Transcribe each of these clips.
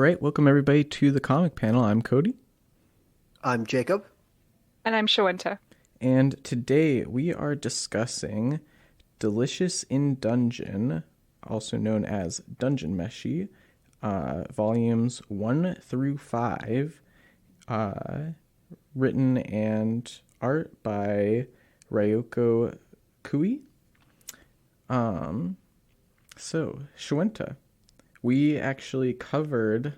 right, welcome everybody to the comic panel. I'm Cody, I'm Jacob. And I'm Shawenta. and today we are discussing Delicious in Dungeon, also known as Dungeon Meshi, volumes 1 through 5, uh, written and art by Ryōko Kui. So, Shawenta, we actually covered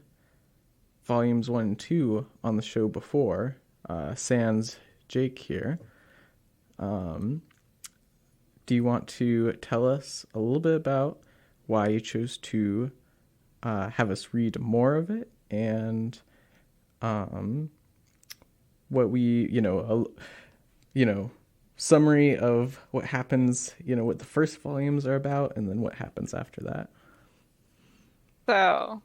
volumes 1 and 2 on the show before, sans Jake here. Do you want to tell us a little bit about why you chose to have us read more of it, and what we, summary of what happens, what the first volumes are about, and then what happens after that? So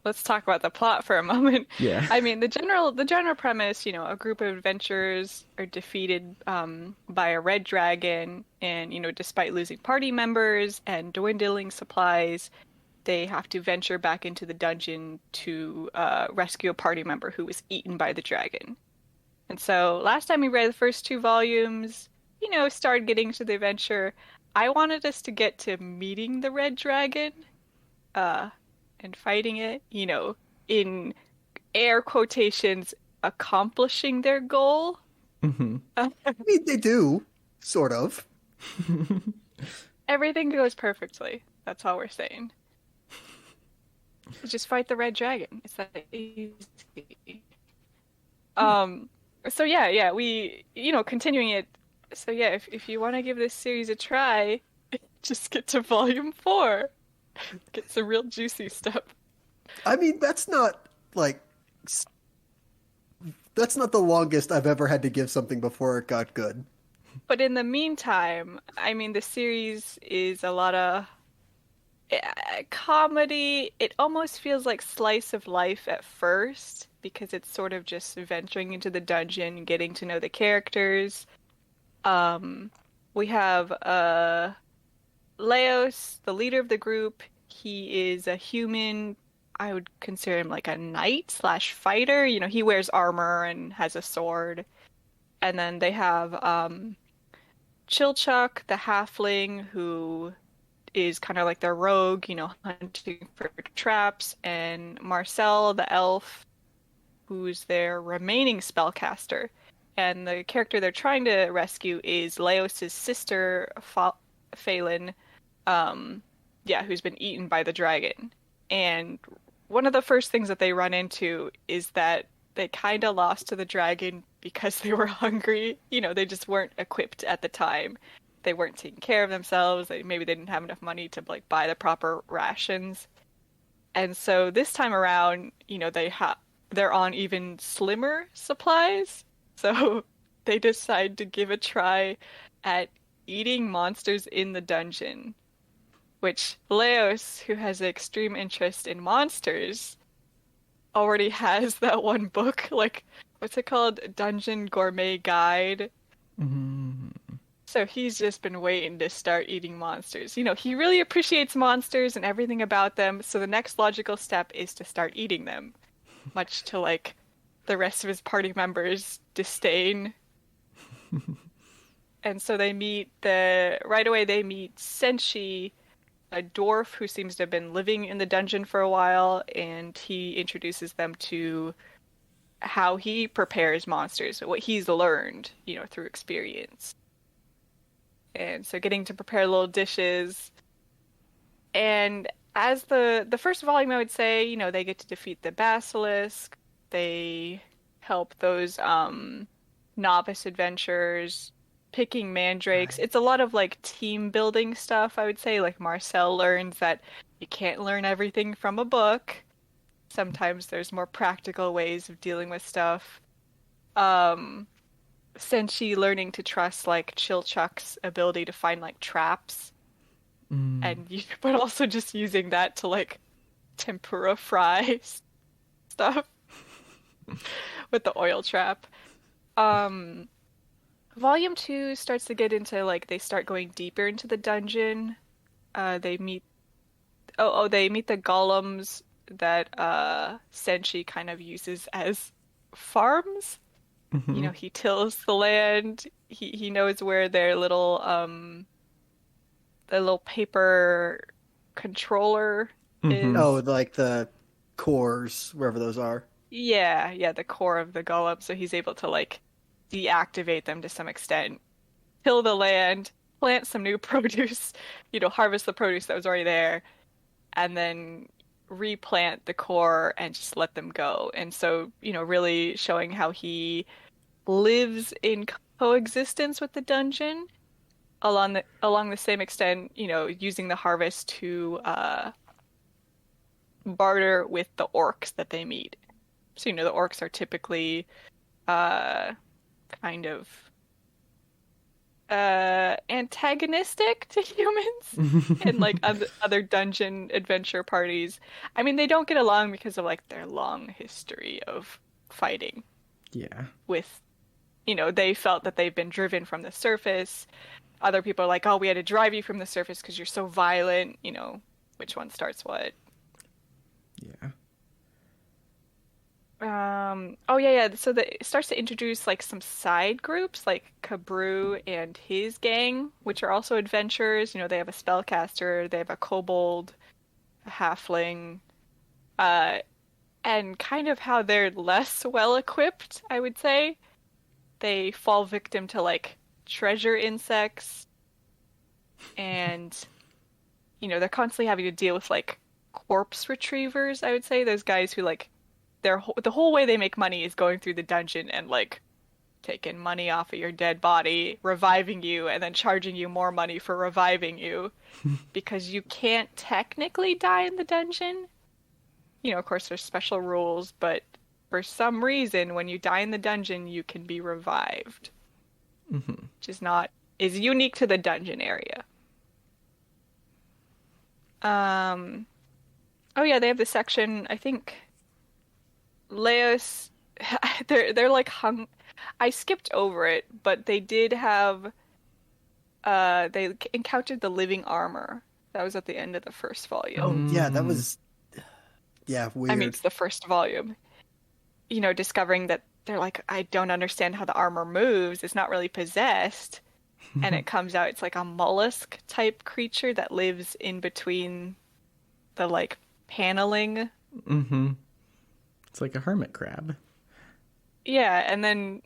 let's talk about the plot for a moment. Yeah. I mean, the general premise, a group of adventurers are defeated by a red dragon, and despite losing party members and dwindling supplies, they have to venture back into the dungeon to rescue a party member who was eaten by the dragon. And so last time we read the first two volumes, started getting to the adventure. I wanted us to get to meeting the red dragon, uh, and fighting it, in air quotations, accomplishing their goal. Mm-hmm. I mean, they do, sort of. Everything goes perfectly. That's all we're saying. Just fight the red dragon. It's that easy. Um, so yeah, we, continuing it. So yeah, if you want to give this series a try, just get to volume 4. Get some real juicy stuff. I mean, s- that's not the longest I've ever had to give something before it got good. But in the meantime, I mean, the series is a lot of comedy. It almost feels like slice of life at first because it's sort of just venturing into the dungeon, getting to know the characters. We have Laios, the leader of the group. He is a human. I would consider him like a knight slash fighter. He wears armor and has a sword. And then they have Chilchuck, the halfling, who is kind of like their rogue, hunting for traps, and Marcel, the elf, who's their remaining spellcaster. And the character they're trying to rescue is Laos's sister, Phelan, who's been eaten by the dragon. And one of the first things that they run into is that they kind of lost to the dragon because they were hungry. They just weren't equipped at the time. They weren't taking care of themselves. Maybe they didn't have enough money to buy the proper rations. And so this time around, they're on even slimmer supplies. So they decide to give a try at eating monsters in the dungeon, which Laos, who has an extreme interest in monsters, already has that one book, like, what's it called? Dungeon Gourmet Guide. Mm-hmm. So he's just been waiting to start eating monsters. He really appreciates monsters and everything about them, so the next logical step is to start eating them, much to, like, the rest of his party members' disdain. And so right away they meet Senshi, a dwarf who seems to have been living in the dungeon for a while, and he introduces them to how he prepares monsters, what he's learned, through experience. And so getting to prepare little dishes. And as the first volume, I would say, they get to defeat the basilisk. They help those novice adventurers picking mandrakes. Right. It's a lot of like team building stuff, I would say. Like Marcel learns that you can't learn everything from a book. Sometimes there's more practical ways of dealing with stuff. Senshi learning to trust like Chilchuck's ability to find like traps, Mm. but also just using that to like tempura fry stuff with the oil trap. Um, Volume 2 starts to get into like they start going deeper into the dungeon. They meet they meet the golems that Senshi kind of uses as farms. You know, he tills the land. He knows where their little paper controller is. Oh, like the cores, wherever those are. Yeah, the core of the golem, so he's able to like deactivate them to some extent, till the land, plant some new produce, harvest the produce that was already there, and then replant the core and just let them go. And so, really showing how he lives in coexistence with the dungeon along the same extent, using the harvest to barter with the orcs that they meet. So, the orcs are typically kind of antagonistic to humans in like other dungeon adventure parties. I mean, they don't get along because of like their long history of fighting. Yeah. With, they felt that they've been driven from the surface. Other people are like, oh, we had to drive you from the surface because you're so violent. Which one starts what? Yeah. Oh yeah. So it starts to introduce like some side groups, like Kabru and his gang, which are also adventurers. They have a spellcaster, they have a kobold, a halfling, and kind of how they're less well equipped, I would say. They fall victim to like treasure insects, and they're constantly having to deal with like corpse retrievers, I would say. Those guys who like the whole way they make money is going through the dungeon and like taking money off of your dead body, reviving you, and then charging you more money for reviving you because you can't technically die in the dungeon. Of course there's special rules, but for some reason when you die in the dungeon you can be revived. Which is unique to the dungeon area. Oh yeah, they have the section, I think Laios, they're like hung. I skipped over it, but they did have. They encountered the living armor. That was at the end of the first volume. Oh yeah, that was. Yeah, weird. I mean, it's the first volume. Discovering that they're like, I don't understand how the armor moves. It's not really possessed, and it comes out it's like a mollusk type creature that lives in between the like paneling. It's like a hermit crab. Yeah, and then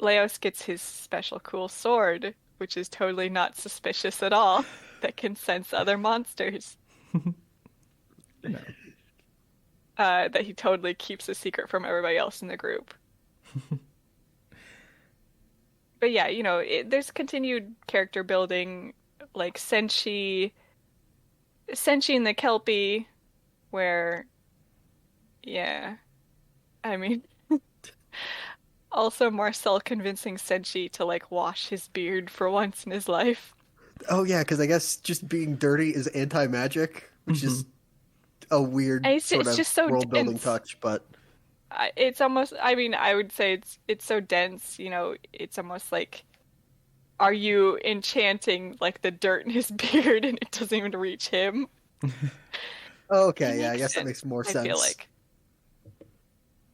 Laios gets his special cool sword, which is totally not suspicious at all, that can sense other monsters. No. That he totally keeps a secret from everybody else in the group. But yeah, there's continued character building, like Senshi and the Kelpie, where, yeah, I mean, also Marcel convincing Senshi to like wash his beard for once in his life. Oh yeah, because I guess just being dirty is anti-magic, which is a weird It's sort of just so world-building dense. touch, but It's almost, I mean, I would say it's so dense, it's almost like, are you enchanting like the dirt in his beard and it doesn't even reach him? okay, yeah, I guess that makes more sense. I feel like.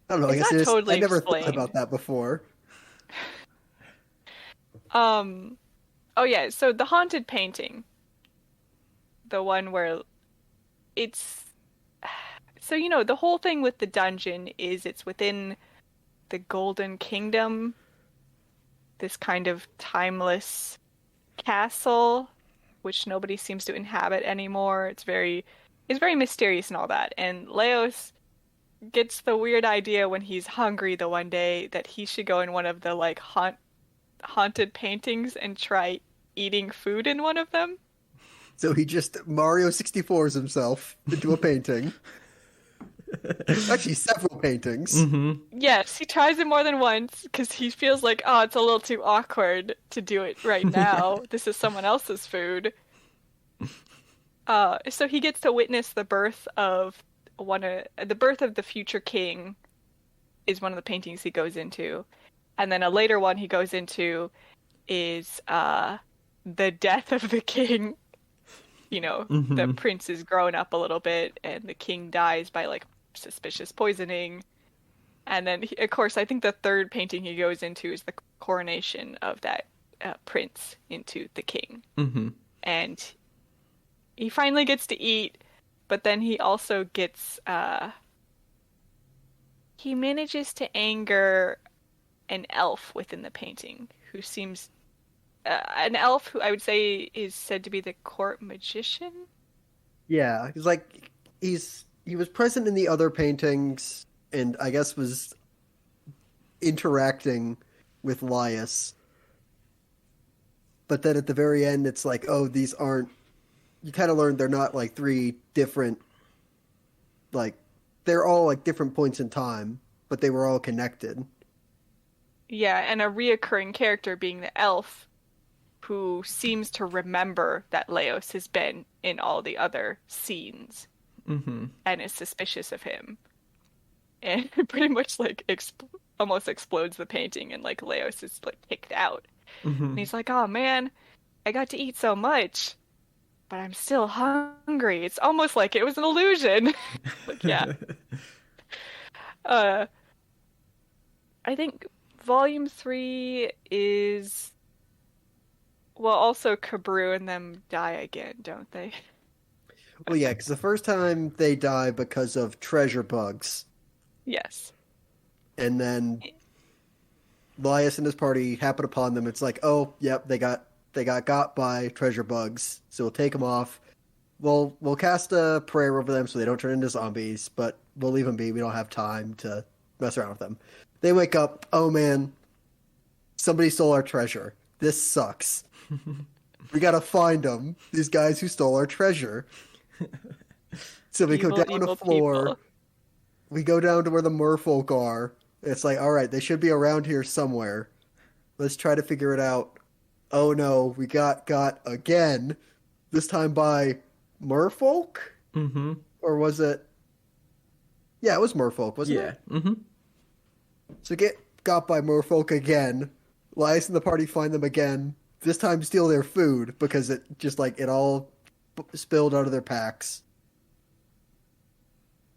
I don't know, I It's guess not it is, totally I never explained. thought about that before. Oh yeah, so the haunted painting. The one where it's so the whole thing with the dungeon is it's within the Golden Kingdom, this kind of timeless castle which nobody seems to inhabit anymore. It's very mysterious and all that. And Laios gets the weird idea when he's hungry the one day that he should go in one of the like haunted paintings and try eating food in one of them. So he just Mario 64s himself into a painting. Actually, several paintings. Yes, he tries it more than once because he feels like, oh, it's a little too awkward to do it right now. This is someone else's food. So he gets to witness the birth of the future king is one of the paintings he goes into. And then a later one he goes into is the death of the king. the prince is grown up a little bit and the king dies by like suspicious poisoning. And then, of course, I think the third painting he goes into is the coronation of that prince into the king. And he finally gets to eat, but then he also gets, he manages to anger an elf within the painting who seems, an elf who I would say is said to be the court magician. Yeah, he's like, he was present in the other paintings and I guess was interacting with Laios. But then at the very end, it's like, oh, these aren't, you kind of learned they're not like three different, like, they're all like different points in time, but they were all connected. Yeah, and a reoccurring character being the elf who seems to remember that Laios has been in all the other scenes and is suspicious of him. And pretty much like almost explodes the painting and like Laios is like kicked out. And he's like, oh man, I got to eat so much, but I'm still hungry. It's almost like it was an illusion. Like, yeah. I think volume 3 is, well, also Kabru and them die again, don't they? Well, yeah, because the first time they die because of treasure bugs. Yes. And then Laios and his party happen upon them. It's like, oh, yep, they got by treasure bugs, so we'll take them off. We'll cast a prayer over them so they don't turn into zombies, but we'll leave them be. We don't have time to mess around with them. They wake up, oh man, somebody stole our treasure. This sucks. We gotta find them, these guys who stole our treasure. So we go down the floor. People. We go down to where the merfolk are. It's like, all right, they should be around here somewhere. Let's try to figure it out. Oh no, we got again. This time by merfolk? Or was it? Yeah, it was merfolk, wasn't it? Yeah. So got by merfolk again. Laios and the party find them again. This time steal their food because it just like it all spilled out of their packs.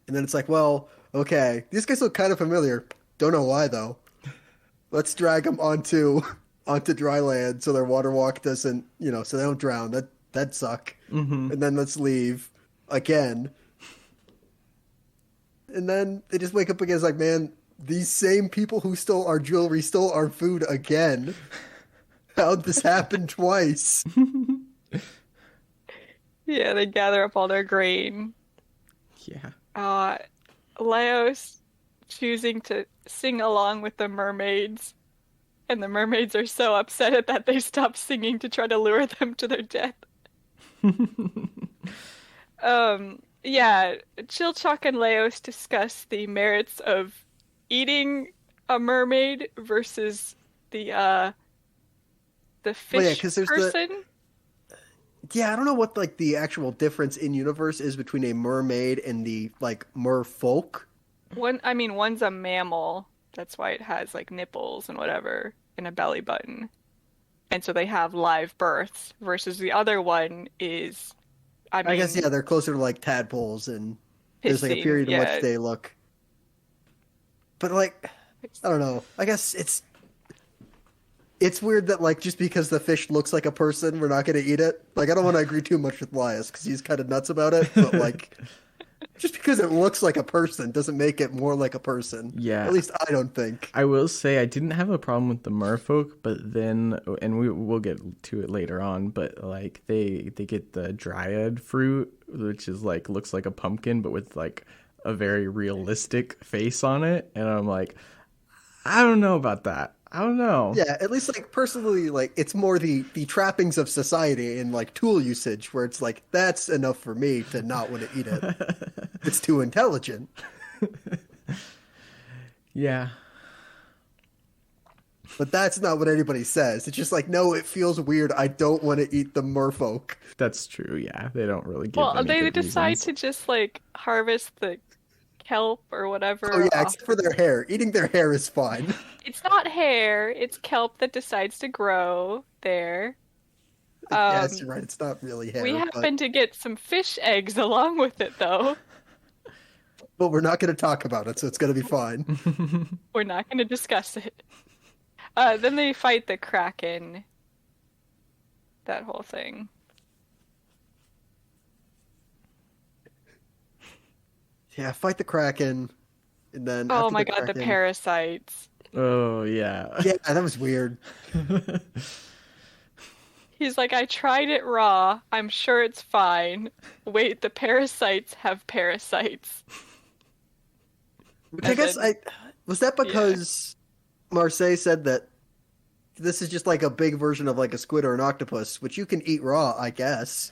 And then it's like, well, okay, these guys look kind of familiar. Don't know why though. Let's drag them onto dry land so their water walk doesn't, so they don't drown. That'd suck. And then let's leave again. And then they just wake up again. It's like, man, these same people who stole our jewelry stole our food again. How'd this happen twice? Yeah, they gather up all their grain. Yeah. Laios choosing to sing along with the mermaids, and the mermaids are so upset at that they stop singing to try to lure them to their death. Yeah, Chilchok and Laios discuss the merits of eating a mermaid versus the fish person. Yeah, I don't know what like the actual difference in universe is between a mermaid and the like merfolk. One's a mammal. That's why it has like nipples and whatever and a belly button. And so they have live births versus the other one is I guess yeah, they're closer to like tadpoles and there's like a period in which they look. But like I don't know. I guess it's weird that, like, just because the fish looks like a person, we're not going to eat it. Like, I don't want to agree too much with Laios, because he's kind of nuts about it, but, like, just because it looks like a person doesn't make it more like a person. Yeah. At least I don't think. I will say I didn't have a problem with the merfolk, but then, and we'll get to it later on, but, like, they get the dryad fruit, which is, like, looks like a pumpkin, but with, like, a very realistic face on it, and I'm like, I don't know about that. I don't know. Yeah, at least, like, personally, like, it's more the trappings of society and, like, tool usage where it's like, that's enough for me to not want to eat it. It's too intelligent. Yeah. But that's not what anybody says. It's just like, no, it feels weird. I don't want to eat the merfolk. That's true, yeah. They don't really give Well, any they good decide reasons. to just, like, harvest the kelp or whatever. Oh, yeah, except for their hair. Eating their hair is fine. It's not hair, it's kelp that decides to grow there. Yes, you're right. It's not really hair, We but happen to get some fish eggs along with it, though. we're not going to talk about it, so it's going to be fine. We're not going to discuss it. Then they fight the Kraken. That whole thing. Yeah, fight the Kraken, and then Oh after my the god, the Kraken... parasites. Oh yeah. Yeah, that was weird. He's like, I tried it raw. I'm sure it's fine. Wait, the parasites have parasites. Which I guess was that because Marseille said that this is just like a big version of like a squid or an octopus, which you can eat raw, I guess.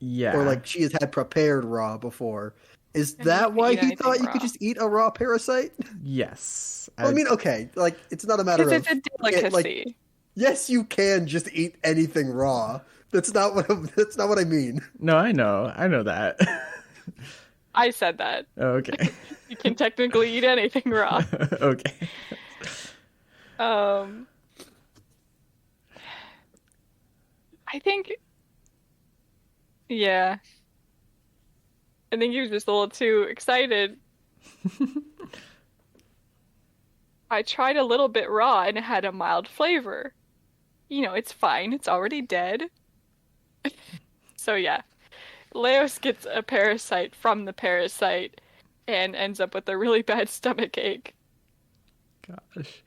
Yeah. Or like she has had prepared raw before. Is And that you why can eat he thought anything you could raw. just eat a raw parasite? Yes. I mean, okay, like it's not a matter Because of it's a delicacy. yes, you can just eat anything raw. That's not what I mean. No, I know. I know that. I said that. Oh, okay. You can technically eat anything raw. Okay. I think, yeah. I think he was just a little too excited. I tried a little bit raw and it had a mild flavor. You know, it's fine. It's already dead. So yeah, Laios gets a parasite from the parasite and ends up with a really bad stomach ache. Gosh.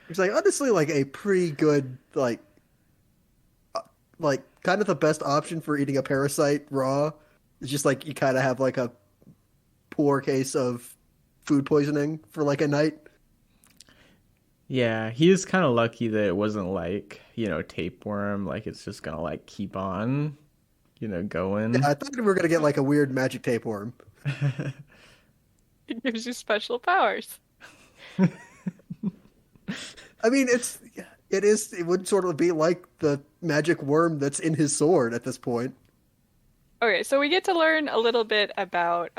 It's like honestly like a pretty good like kind of the best option for eating a parasite raw. It's just like you kind of have like a poor case of food poisoning for like a night. Yeah, he is kind of lucky that it wasn't like, tapeworm, like it's just gonna like keep on, going. Yeah, I thought we were gonna get like a weird magic tapeworm. It gives you special powers. I mean, it would sort of be like the magic worm that's in his sword at this point. Okay, so we get to learn a little bit about,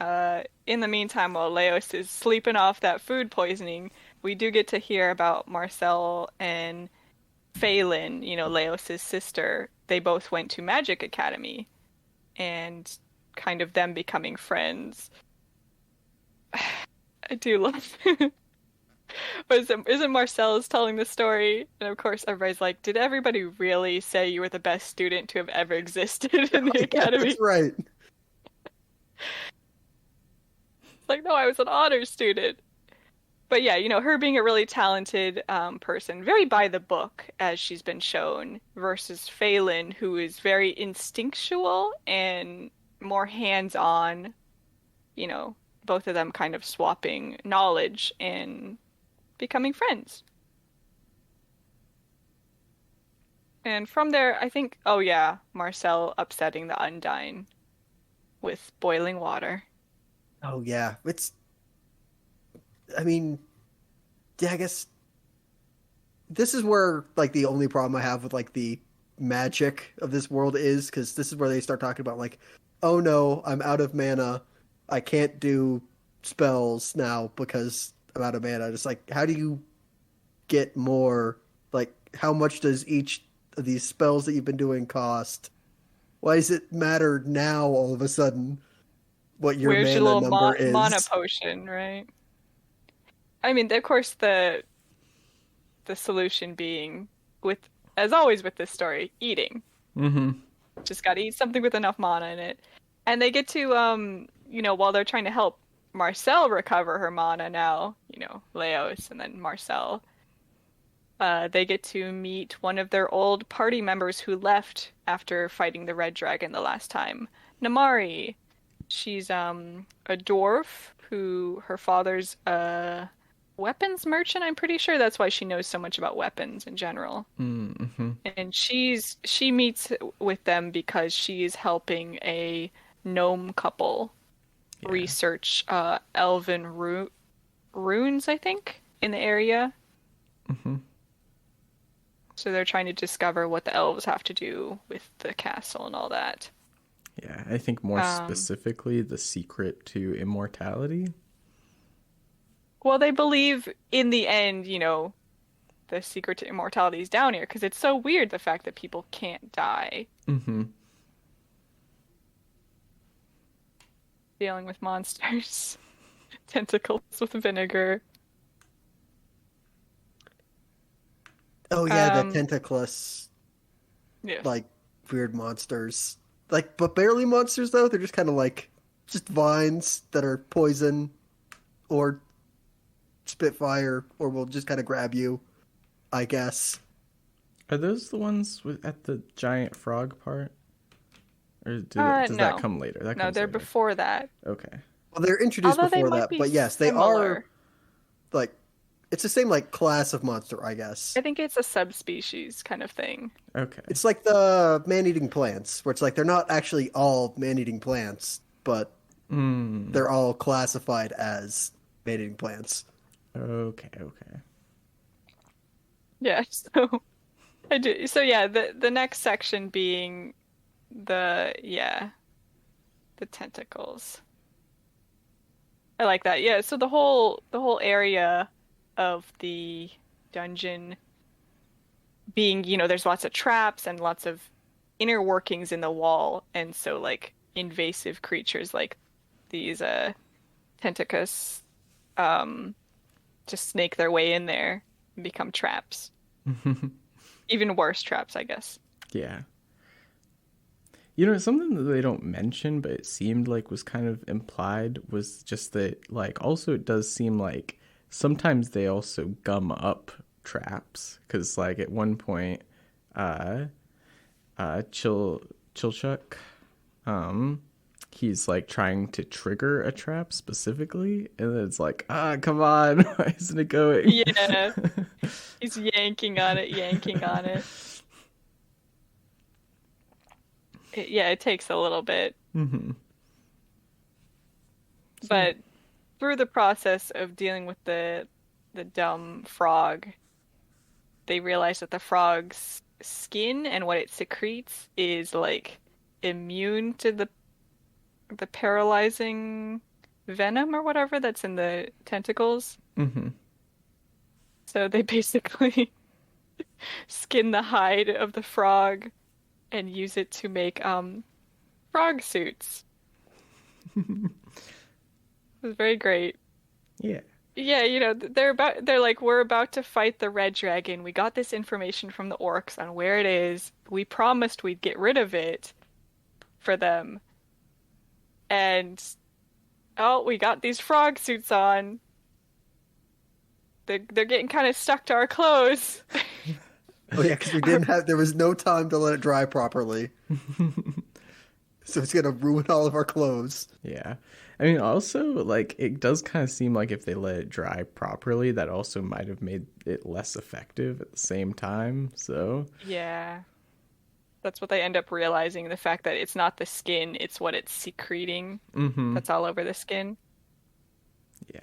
in the meantime, while Laios is sleeping off that food poisoning, we do get to hear about Marcel and Phelan, Laios' sister. They both went to Magic Academy and kind of them becoming friends. I do love Isn't Marcel telling the story? And of course everybody's like, did everybody really say you were the best student to have ever existed in the academy? That's right. It's like, no, I was an honor student. But yeah, her being a really talented person, very by the book, as she's been shown, versus Phelan, who is very instinctual and more hands-on, both of them kind of swapping knowledge and becoming friends. And from there, I think, oh yeah, Marcel upsetting the Undyne with boiling water. Oh yeah, I mean, yeah, I guess this is where like the only problem I have with like the magic of this world is because this is where they start talking about like, oh no, I'm out of mana, I can't do spells now because I'm out of mana. Just like, how do you get more? Like, how much does each of these spells that you've been doing cost? Why does it matter now all of a sudden what your Where's mana your little number is? mana potion, right? I mean, of course, the solution being, as always with this story, eating. Mm-hmm. Just gotta eat something with enough mana in it. And they get to, while they're trying to help Marcel recover her mana now, Laios and then Marcel, they get to meet one of their old party members who left after fighting the Red Dragon the last time, Namari. She's a dwarf who her father's a weapons merchant. I'm pretty sure that's why she knows so much about weapons in general. Mm-hmm. And she meets with them because she's helping a gnome couple research elven runes, I think, in the area. Mm-hmm. So they're trying to discover what the elves have to do with the castle and all that. Yeah, I think more specifically the secret to immortality. Well, they believe in the end, the secret to immortality is down here, because it's so weird the fact that people can't die Mm-hmm. dealing with monsters. Tentacles with vinegar. Oh yeah, the Um, tentaclus, yeah. like weird monsters. Like, but barely monsters though. They're just kind of like just vines that are poison or spit fire, or will just kind of grab you, I guess. Are those the ones at the giant frog part? Or does that No. come later? That No, comes they're later. before that. Okay. Well, they're introduced Although they before might that, be but yes, they similar. are like it's the same like class of monster, I guess. I think it's a subspecies kind of thing. Okay. It's like the man-eating plants, where it's like they're not actually all man-eating plants, but Mm. they're all classified as man-eating plants. Okay. Okay. Yeah, so I do. So yeah, the next section being the tentacles. I like that. Yeah, so the whole area of the dungeon being, there's lots of traps and lots of inner workings in the wall, and so like invasive creatures like these tentacus um just snake their way in there and become traps. Even worse traps, I guess. Yeah. Something that they don't mention, but it seemed like was kind of implied was just that, like, also it does seem like sometimes they also gum up traps. Because, like, at one point, Chilchuk, he's, like, trying to trigger a trap specifically. And then it's like, come on, why isn't it going? Yeah. He's yanking on it, yanking on it. It takes a little bit. Mm-hmm. But through the process of dealing with the dumb frog, they realize that the frog's skin and what it secretes is like immune to the paralyzing venom or whatever that's in the tentacles. Mm-hmm. So they basically skin the hide of the frog and use it to make frog suits. It was very great. Yeah. Yeah, they're like, we're about to fight the red dragon. We got this information from the orcs on where it is. We promised we'd get rid of it for them. And oh, we got these frog suits on. They're getting kind of stuck to our clothes. Oh yeah, because there was no time to let it dry properly. So it's gonna ruin all of our clothes. Yeah. I mean, also, like, it does kind of seem like if they let it dry properly, that also might have made it less effective at the same time. So, Yeah. That's what they end up realizing, the fact that it's not the skin, it's what it's secreting mm-hmm. that's all over the skin. Yeah.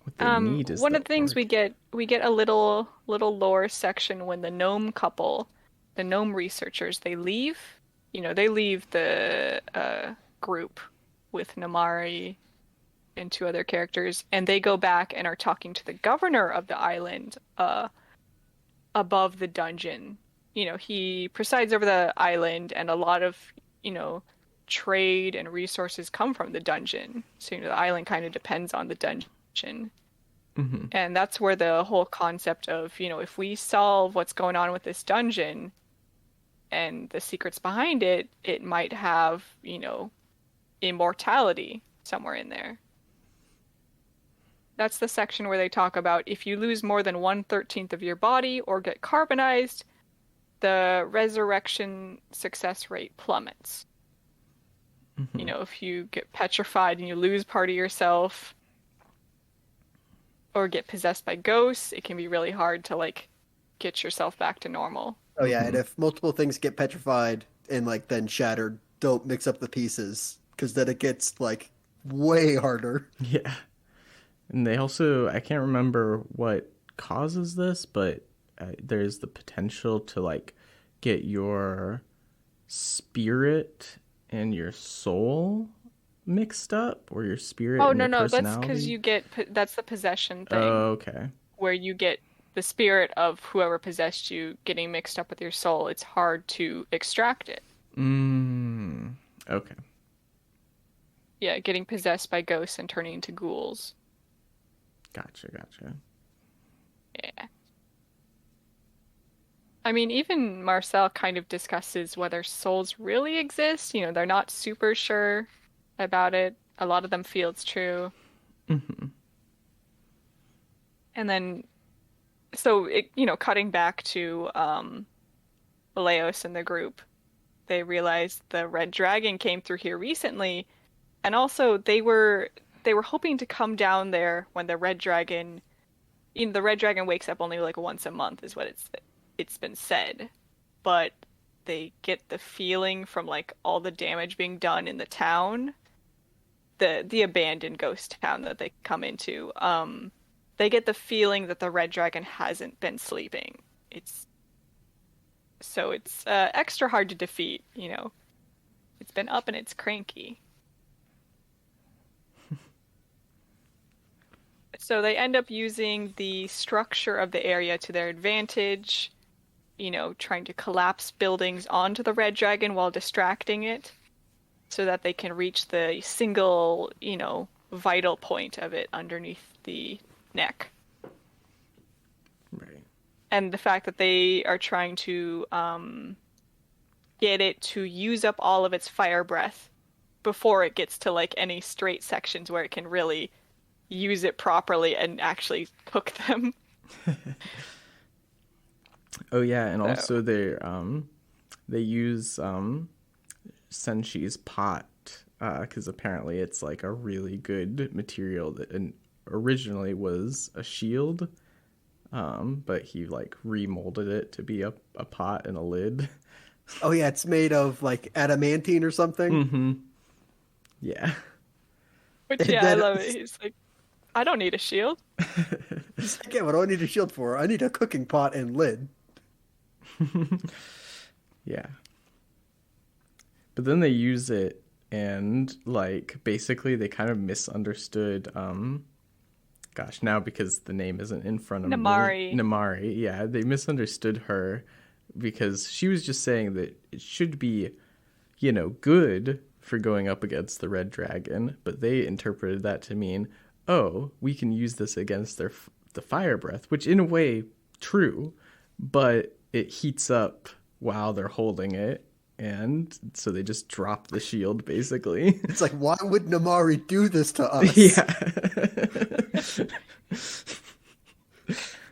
What they need is One of the the things orc. we get a little lore section when the gnome couple, the gnome researchers, they leave. They leave the group with Namari and two other characters, and they go back and are talking to the governor of the island above the dungeon. He presides over the island, and a lot of, trade and resources come from the dungeon. So, the island kind of depends on the dungeon. Mm-hmm. And that's where the whole concept of, if we solve what's going on with this dungeon and the secrets behind it, it might have, immortality somewhere in there. That's the section where they talk about if you lose more than 1/13 of your body or get carbonized, the resurrection success rate plummets. Mm-hmm. If you get petrified and you lose part of yourself or get possessed by ghosts, it can be really hard to, like, get yourself back to normal. Oh yeah, Mm-hmm. and if multiple things get petrified and like then shattered, don't mix up the pieces because then it gets like way harder. Yeah. And they also, I can't remember what causes this, but there's the potential to, like, get your spirit and your soul mixed up, or your spirit Oh, and no, your no, that's personality. because that's the possession thing. Oh, okay. where you get the spirit of whoever possessed you getting mixed up with your soul, it's hard to extract it. Okay. Yeah, getting possessed by ghosts and turning into ghouls. Gotcha. Yeah. I mean, even Marcel kind of discusses whether souls really exist. You know, they're not super sure about it. A lot of them feel it's true. And then, so, cutting back to Laios and the group, they realized the red dragon came through here recently, and also they were hoping to come down there when the red dragon, the red dragon wakes up only like once a month is what it's been said, but they get the feeling from like all the damage being done in the town, the abandoned ghost town that they come into. They get the feeling that the red dragon hasn't been sleeping. It's extra hard to defeat, It's been up and it's cranky. So they end up using the structure of the area to their advantage, trying to collapse buildings onto the red dragon while distracting it so that they can reach the single, vital point of it underneath the neck. Right. And the fact that they are trying to get it to use up all of its fire breath before it gets to like any straight sections where it can really use it properly and actually cook them. Oh yeah, and also they use Senshi's pot because apparently it's like a really good material that originally was a shield, but he like remolded it to be a pot and a lid. Oh yeah, it's made of like adamantine or something. Yeah. Which I love it. He's like, I don't need a shield. He's like, yeah, what do I need a shield for? I need a cooking pot and lid. Yeah. But then they use it and like basically they kind of misunderstood now because the name isn't in front of Namari. me. Namari, yeah, they misunderstood her because she was just saying that it should be, good for going up against the red dragon, but they interpreted that to mean, oh, we can use this against the fire breath, which in a way, true, but it heats up while they're holding it, and so they just drop the shield, basically. It's like, why would Namari do this to us? Yeah.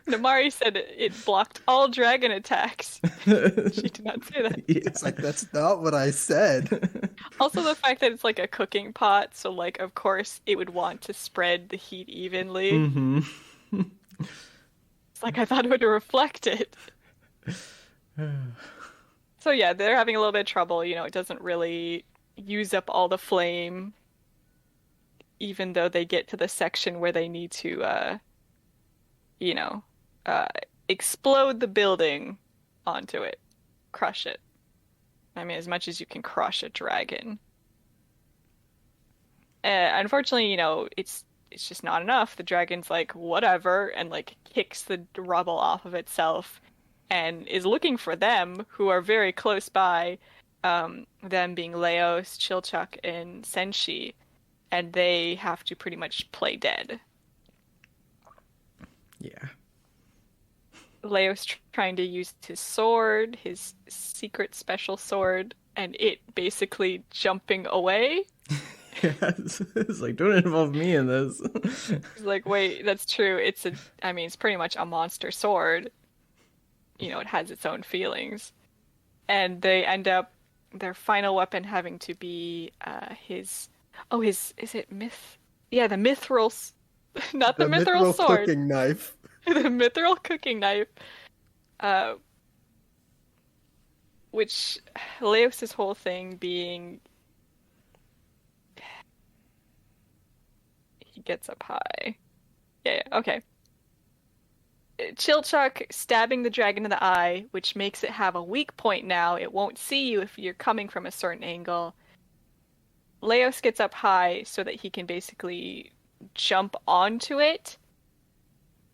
Namari said it blocked all dragon attacks. She did not say that. Yeah. It's like, that's not what I said. Also the fact that it's like a cooking pot, so like of course it would want to spread the heat evenly. It's like I thought it would reflect it. So yeah, they're having a little bit of trouble, it doesn't really use up all the flame, even though they get to the section where they need to explode the building onto it, crush it. I mean, as much as you can crush a dragon. Unfortunately, it's just not enough. The dragon's like, whatever, and like kicks the rubble off of itself and is looking for them, who are very close by, them being Laios, Chilchuk, and Senshi, and they have to pretty much play dead. Yeah. Laios trying to use his sword, his secret special sword, and it basically jumping away. Yeah, it's like, don't involve me in this. He's like, wait, that's true. It's pretty much a monster sword. It has its own feelings. And they end up, their final weapon having to be is it myth? Yeah, the mithril, not the mithril sword. Cooking knife. The mithril cooking knife. Which Laios' whole thing being he gets up high. Yeah, okay. Chilchuk stabbing the dragon in the eye, which makes it have a weak point now. It won't see you if you're coming from a certain angle. Laios gets up high so that he can basically jump onto it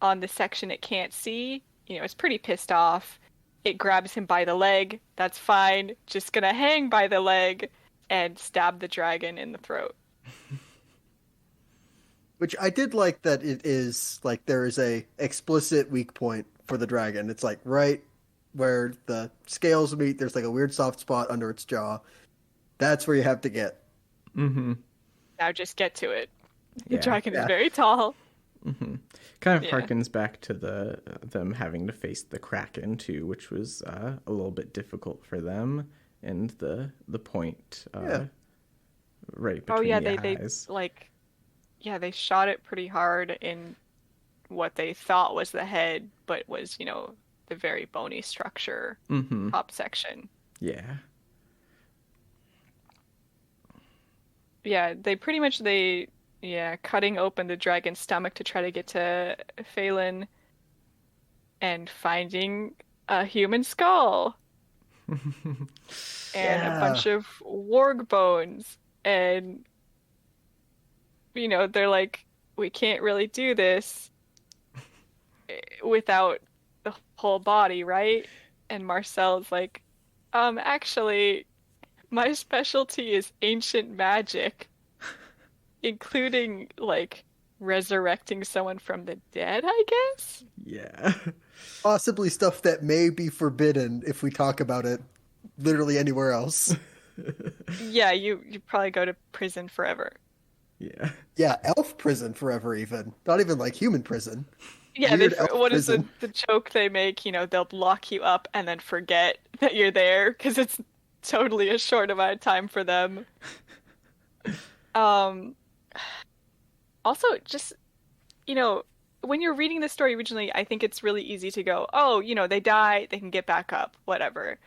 on the section it can't see, it's pretty pissed off. It grabs him by the leg. That's fine. Just gonna hang by the leg and stab the dragon in the throat. Which I did like that it is like there is a explicit weak point for the dragon. It's like right where the scales meet, there's like a weird soft spot under its jaw. That's where you have to get. Mm-hmm. Now just get to it. The Yeah. dragon is Yeah. very tall. Mm-hmm. Kind of Yeah. harkens back to them having to face the Kraken too, which was a little bit difficult for them, and the point Yeah. right between Oh yeah, the they eyes. like they shot it pretty hard in what they thought was the head, but was, the very bony structure Mm-hmm. top section. Yeah. Yeah, they pretty much cutting open the dragon's stomach to try to get to Phelan and finding a human skull and a bunch of warg bones. And, they're like, we can't really do this without the whole body, right? And Marcel's like, actually, my specialty is ancient magic, including, like, resurrecting someone from the dead, I guess? Yeah. Possibly stuff that may be forbidden if we talk about it literally anywhere else. Yeah, you probably go to prison forever. Yeah. Yeah, elf prison forever even. Not even like human prison. Yeah, Weird elf what is prison. the joke they make? They'll lock you up and then forget that you're there because it's totally a short amount of time for them. Also, just, when you're reading the story originally, I think it's really easy to go, oh, they die, they can get back up, whatever.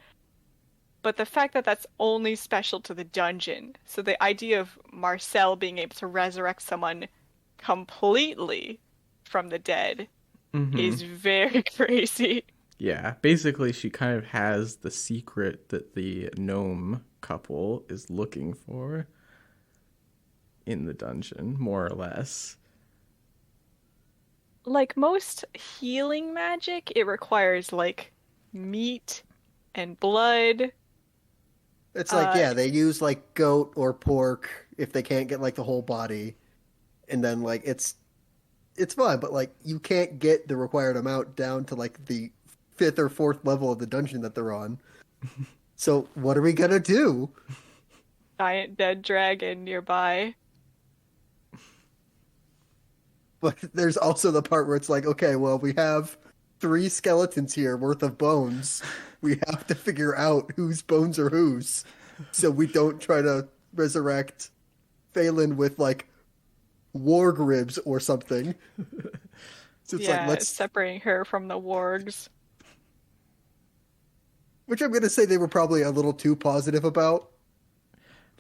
But the fact that that's only special to the dungeon, so the idea of Marcel being able to resurrect someone completely from the dead Mm-hmm. is very crazy. Yeah. Basically, she kind of has the secret that the gnome couple is looking for in the dungeon, more or less. Like most healing magic, it requires like meat and blood. It's like, yeah, they use like goat or pork if they can't get like the whole body. And then like it's fine, but like you can't get the required amount down to like the 5th or 4th level of the dungeon that they're on. So what are we gonna do? Giant dead dragon nearby. But there's also the part where it's like, okay, well, we have 3 skeletons here worth of bones. We have to figure out whose bones are whose, so we don't try to resurrect Phelan with like warg ribs or something. So it's Yeah, like let's, separating her from the wargs. which I'm gonna say they were probably a little too positive about.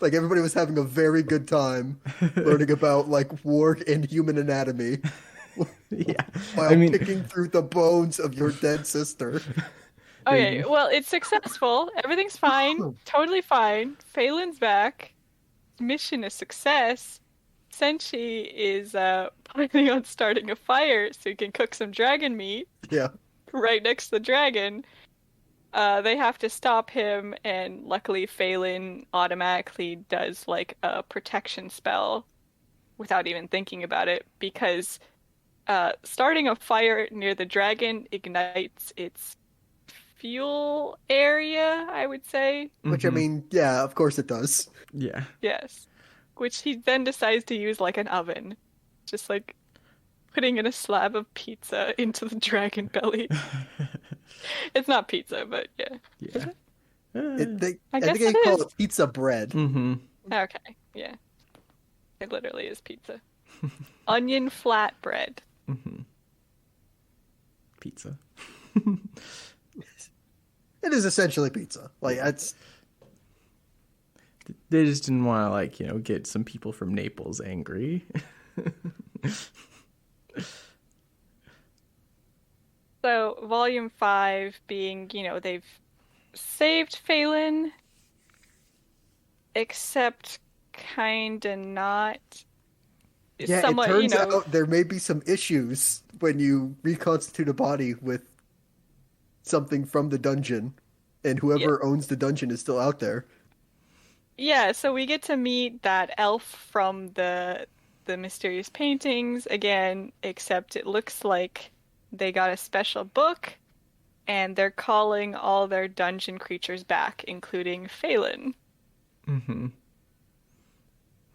Like everybody was having a very good time learning about like warg and human anatomy Yeah. while I mean, picking through the bones of your dead sister. Okay, well, it's successful. Everything's fine. Totally fine. Phelan's back. Mission a success. Senshi is planning on starting a fire so he can cook some dragon meat Yeah. right next to the dragon. They have to stop him, and luckily Phelan automatically does like a protection spell without even thinking about it, because starting a fire near the dragon ignites its fuel area, I would say. Which I mean, yeah, of course it does. yeah. Yes. Which he then decides to use like an oven. Just like putting in a slab of pizza into the dragon belly. It's not pizza, but yeah. Yeah. I I guess think they it call is. it pizza bread. Mm-hmm. Okay, yeah. It literally is pizza. Onion flatbread. Mm-hmm. Pizza. It is essentially pizza. Like it's They just didn't want to, like, get some people from Naples angry. So, Volume 5 being, they've saved Phelan, except kinda not. Yeah, it somewhat, turns out there may be some issues when you reconstitute a body with something from the dungeon, and yeah, whoever owns the dungeon is still out there. yeah, so we get to meet that elf from the mysterious paintings again, except it looks like they got a special book and they're calling all their dungeon creatures back, including Phelan. Mm-hmm.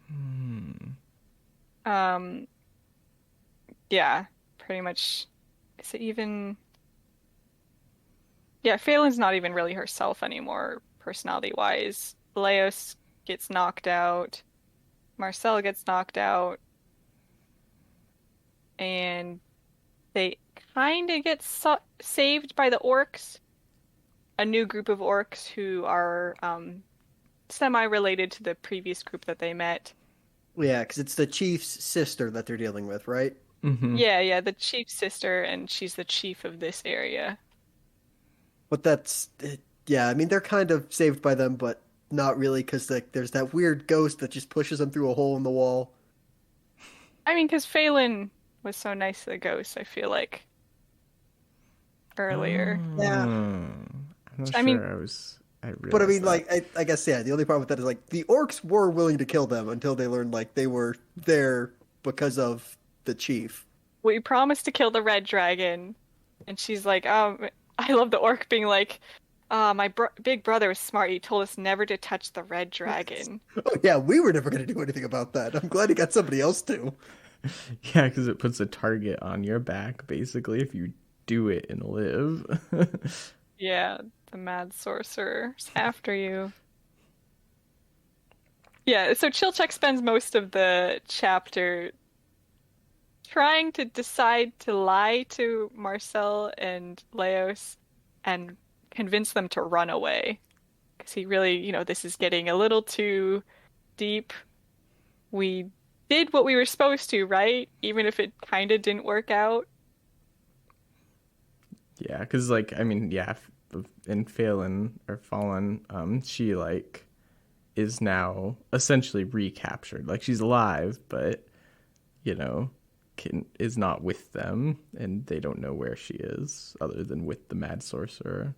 Hmm. Um, yeah, pretty much. Is it even? Yeah, Phelan's not even really herself anymore, personality-wise. Laios gets knocked out, Marcel gets knocked out, and they kind of get saved by the orcs, a new group of orcs who are semi-related to the previous group that they met. Yeah, because it's the chief's sister that they're dealing with, right? Mm-hmm. Yeah, yeah, the chief's sister, and she's the chief of this area. But yeah, I mean, they're kind of saved by them, but not really, because there's that weird ghost that just pushes them through a hole in the wall. I mean, because Phelan was so nice to the ghost, I feel like, earlier. Yeah. I'm not I sure mean, I But I realized mean, that. like, I guess, yeah, the only problem with that is, like, the orcs were willing to kill them until they learned, like, they were there because of the chief. we promised to kill the red dragon, and she's like, I love the orc being like, my big brother was smart. He told us never to touch the red dragon. Oh, yeah, we were never going to do anything about that. I'm glad he got somebody else to. Yeah, because it puts a target on your back, basically, if you do it and live. Yeah, the mad sorcerer's after you. Yeah, so Chilchek spends most of the chapter trying to decide to lie to Marcel and Leos and convince them to run away. Because he really, this is getting a little too deep. We did what we were supposed to, right? Even if it kind of didn't work out. Yeah, because, like, I mean, yeah, in Phelan, or Fallen, she, like, is now essentially recaptured. Like, she's alive, but, is not with them, and they don't know where she is, other than with the mad sorcerer.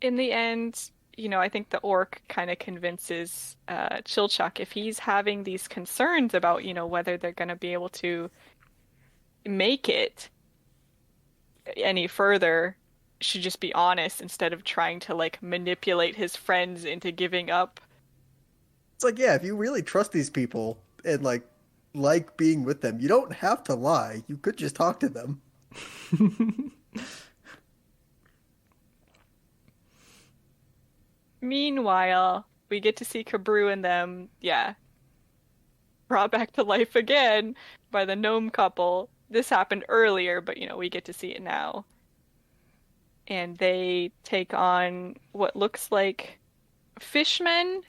In the end, I think the orc kind of convinces Chilchuk if he's having these concerns about, whether they're going to be able to make it any further, should just be honest instead of trying to like manipulate his friends into giving up. It's like, yeah, if you really trust these people and, like being with them, you don't have to lie. You could just talk to them. Meanwhile, we get to see Kabru and them, brought back to life again by the gnome couple. This happened earlier, but we get to see it now. And they take on what looks like fishmen.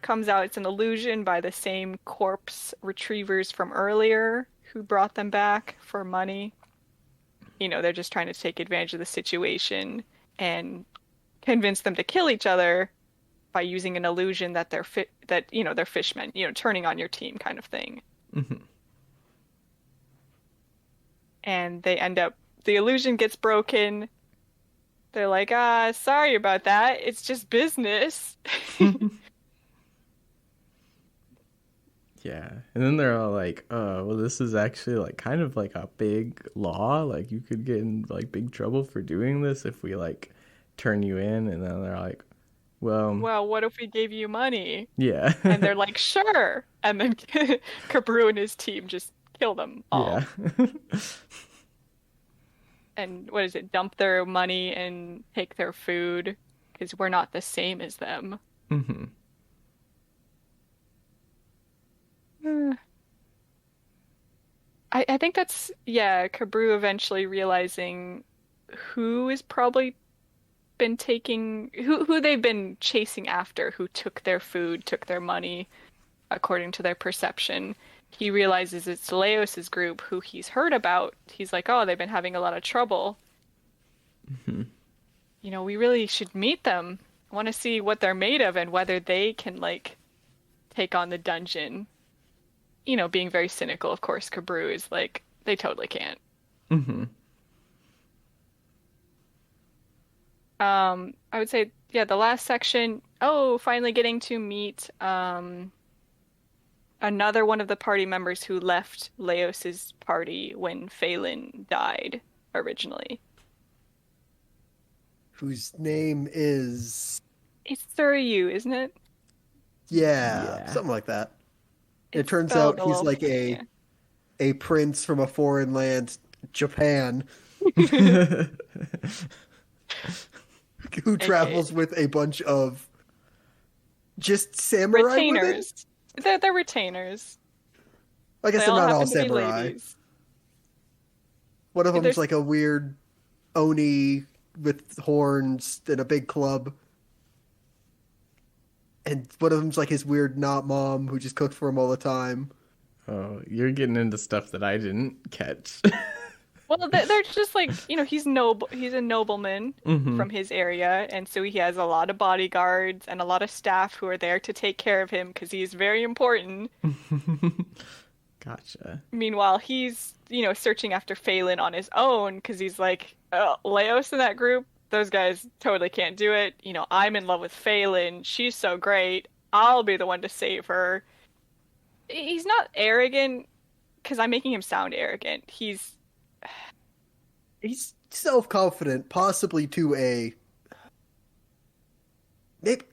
Comes out it's an illusion by the same corpse retrievers from earlier who brought them back for money. They're just trying to take advantage of the situation and convince them to kill each other by using an illusion that they're they're fishmen, turning on your team kind of thing. Mm-hmm. And the illusion gets broken. They're like, sorry about that. It's just business. Yeah, and then they're all like, "Oh, well, this is actually like kind of like a big law. Like you could get in like big trouble for doing this if we like turn you in." And then they're like, "Well, What if we gave you money?" yeah." And they're like, sure. And then Kabru and his team just kill them all. Yeah. And what is it? Dump their money and take their food because we're not the same as them. Mm-hmm. I think that's, Kabru eventually realizing who is probably been taking, who they've been chasing after, who took their food, took their money, according to their perception. He realizes it's Laos's group who he's heard about. He's like, oh, they've been having a lot of trouble. Mm-hmm. We really should meet them. I want to see what they're made of and whether they can, like, take on the dungeon. You know, being very cynical, of course, Kabru is like, they totally can't. Mm-hmm. I would say, yeah, the last section, oh, finally getting to meet another one of the party members who left Laios's party when Phelan died originally. Whose name is... It's Suryu, isn't it? Yeah, Yeah. something like that. It It's turns spelled out a he's little like funny, yeah. a prince from a foreign land, Japan, who travels with a bunch of just samurai women. Retainers. They're retainers. I guess They they're all not all happen to be samurai. ladies. One of them's There's like a weird oni with horns and a big club. And one of them's like his weird not mom who just cooked for him all the time. Oh, you're getting into stuff that I didn't catch. well, they're just like, you know, he's noble. He's a nobleman Mm-hmm. from his area, and so he has a lot of bodyguards and a lot of staff who are there to take care of him because he's very important. Gotcha. Meanwhile, he's, you know, searching after Phelan on his own because he's like, oh, Laios in that group, those guys totally can't do it. You know, I'm in love with Phelan. She's so great. I'll be the one to save her. He's not arrogant because I'm making him sound arrogant. He's self-confident, possibly to a... Maybe,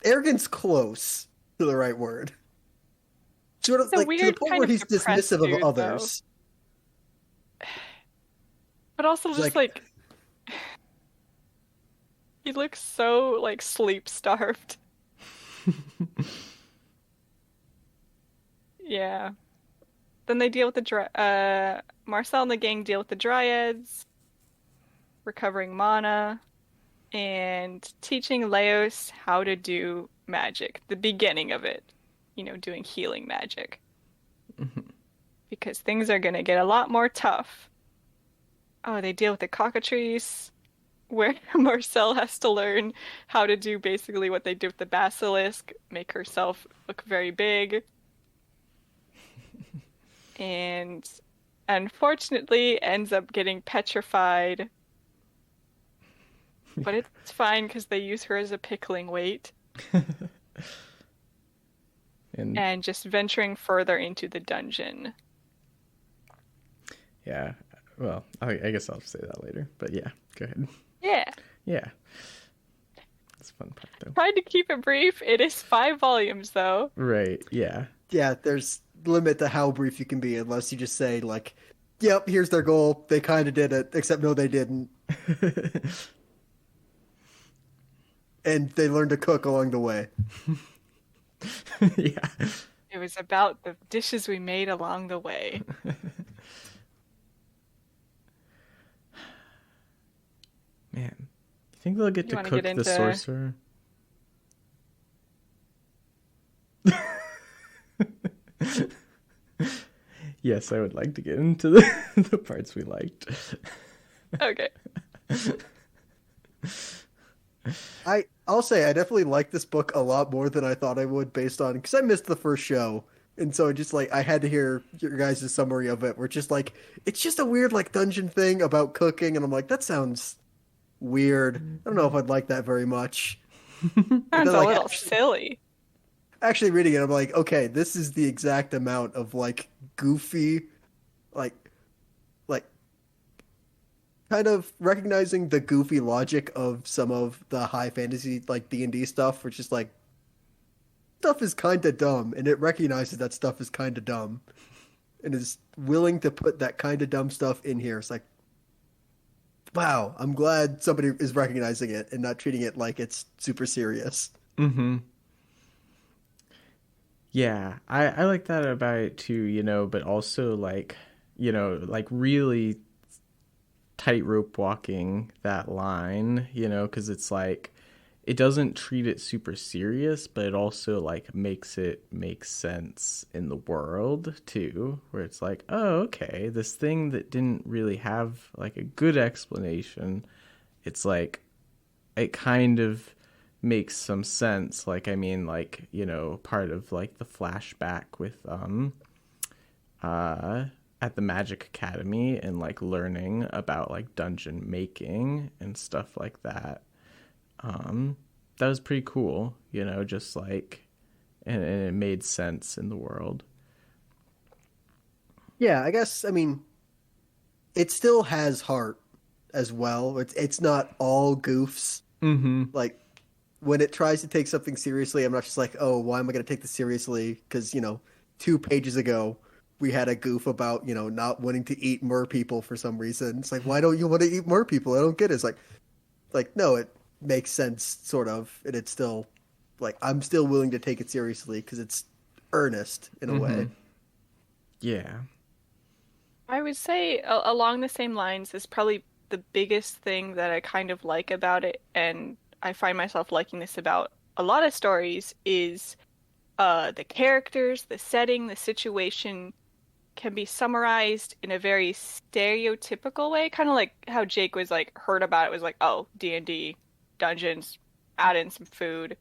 arrogance close to the right word. Sort of It's a like to the weird point kind where of he's depressed dismissive dude, of others. but also He's just like he looks so like sleep starved. Yeah. Then they deal with the Marcel and the gang deal with the dryads, recovering mana, and teaching Laios how to do magic. The beginning of it, you know, doing healing magic. Because things are gonna get a lot more tough. Oh, they deal with the cockatrice, where Marcel has to learn how to do basically what they did with the basilisk, make herself look very big. And unfortunately ends up getting petrified. But it's fine because they use her as a pickling weight. And just venturing further into the dungeon. Yeah. Well, I guess I'll say that later. But yeah, go ahead. Yeah. Yeah. That's a fun part, though. Tried to keep it brief. It is 5 volumes, though. Right. Yeah. Yeah, there's limit to how brief you can be unless you just say like, yep, here's their goal. They kind of did it, except no, they didn't. And they learned to cook along the way. Yeah. It was about the dishes we made along the way. Man, you think they'll get You to wanna cook get the into- sorcerer? Yes, I would like to get into the parts we liked. Okay. I'll say I definitely like this book a lot more than I thought I would based on because I missed the first show. And so just like I had to hear your guys' summary of it where it's just like it's just a weird like dungeon thing about cooking and I'm like, that sounds weird. I don't know if I'd like that very much. Sounds then, a like, little silly. Actually reading it, I'm like, okay, this is the exact amount of like goofy like kind of recognizing the goofy logic of some of the high fantasy like D&D stuff, which is like stuff is kind of dumb, and it recognizes that stuff is kind of dumb, and is willing to put that kind of dumb stuff in here. It's like, wow, I'm glad somebody is recognizing it and not treating it like it's super serious. Mm-hmm. Yeah, I like that about it too, you know, but also like, you know, like really tightrope walking that line, you know, because it's like it doesn't treat it super serious, but it also like makes it make sense in the world too, where it's like, oh, okay, this thing that didn't really have like a good explanation, it's like it kind of makes some sense. Like, I mean, like, you know, part of like the flashback with uh at the Magic Academy and like learning about like dungeon making and stuff like that. That was pretty cool, you know, just like, and it made sense in the world. Yeah, I guess, I mean, it still has heart as well. It's not all goofs. Mm-hmm. Like when it tries to take something seriously, I'm not just like, oh, why am I going to take this seriously? Because, you know, 2 pages ago, we had a goof about, you know, not wanting to eat mer people for some reason. It's like, why don't you want to eat mer people? I don't get it. It's like, no, it makes sense, sort of. And it's still, like, I'm still willing to take it seriously because it's earnest in a way. Yeah. I would say along the same lines is probably the biggest thing that I kind of like about it, and I find myself liking this about a lot of stories, is the characters, the setting, the situation can be summarized in a very stereotypical way, kind of like how Jake was like heard about it was like, oh, D&D, dungeons, add in some food.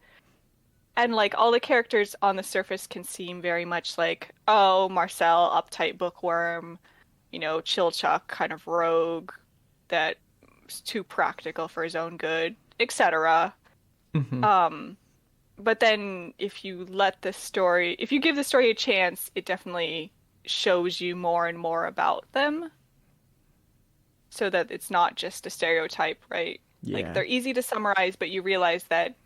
And like all the characters on the surface can seem very much like, oh, Marcel, uptight bookworm, you know, chill chuck kind of rogue that is too practical for his own good, etc. Mm-hmm. But then if you let the story, if you give the story a chance, it definitely shows you more and more about them so that it's not just a stereotype, right? Like Yeah. they're easy to summarize, but you realize that,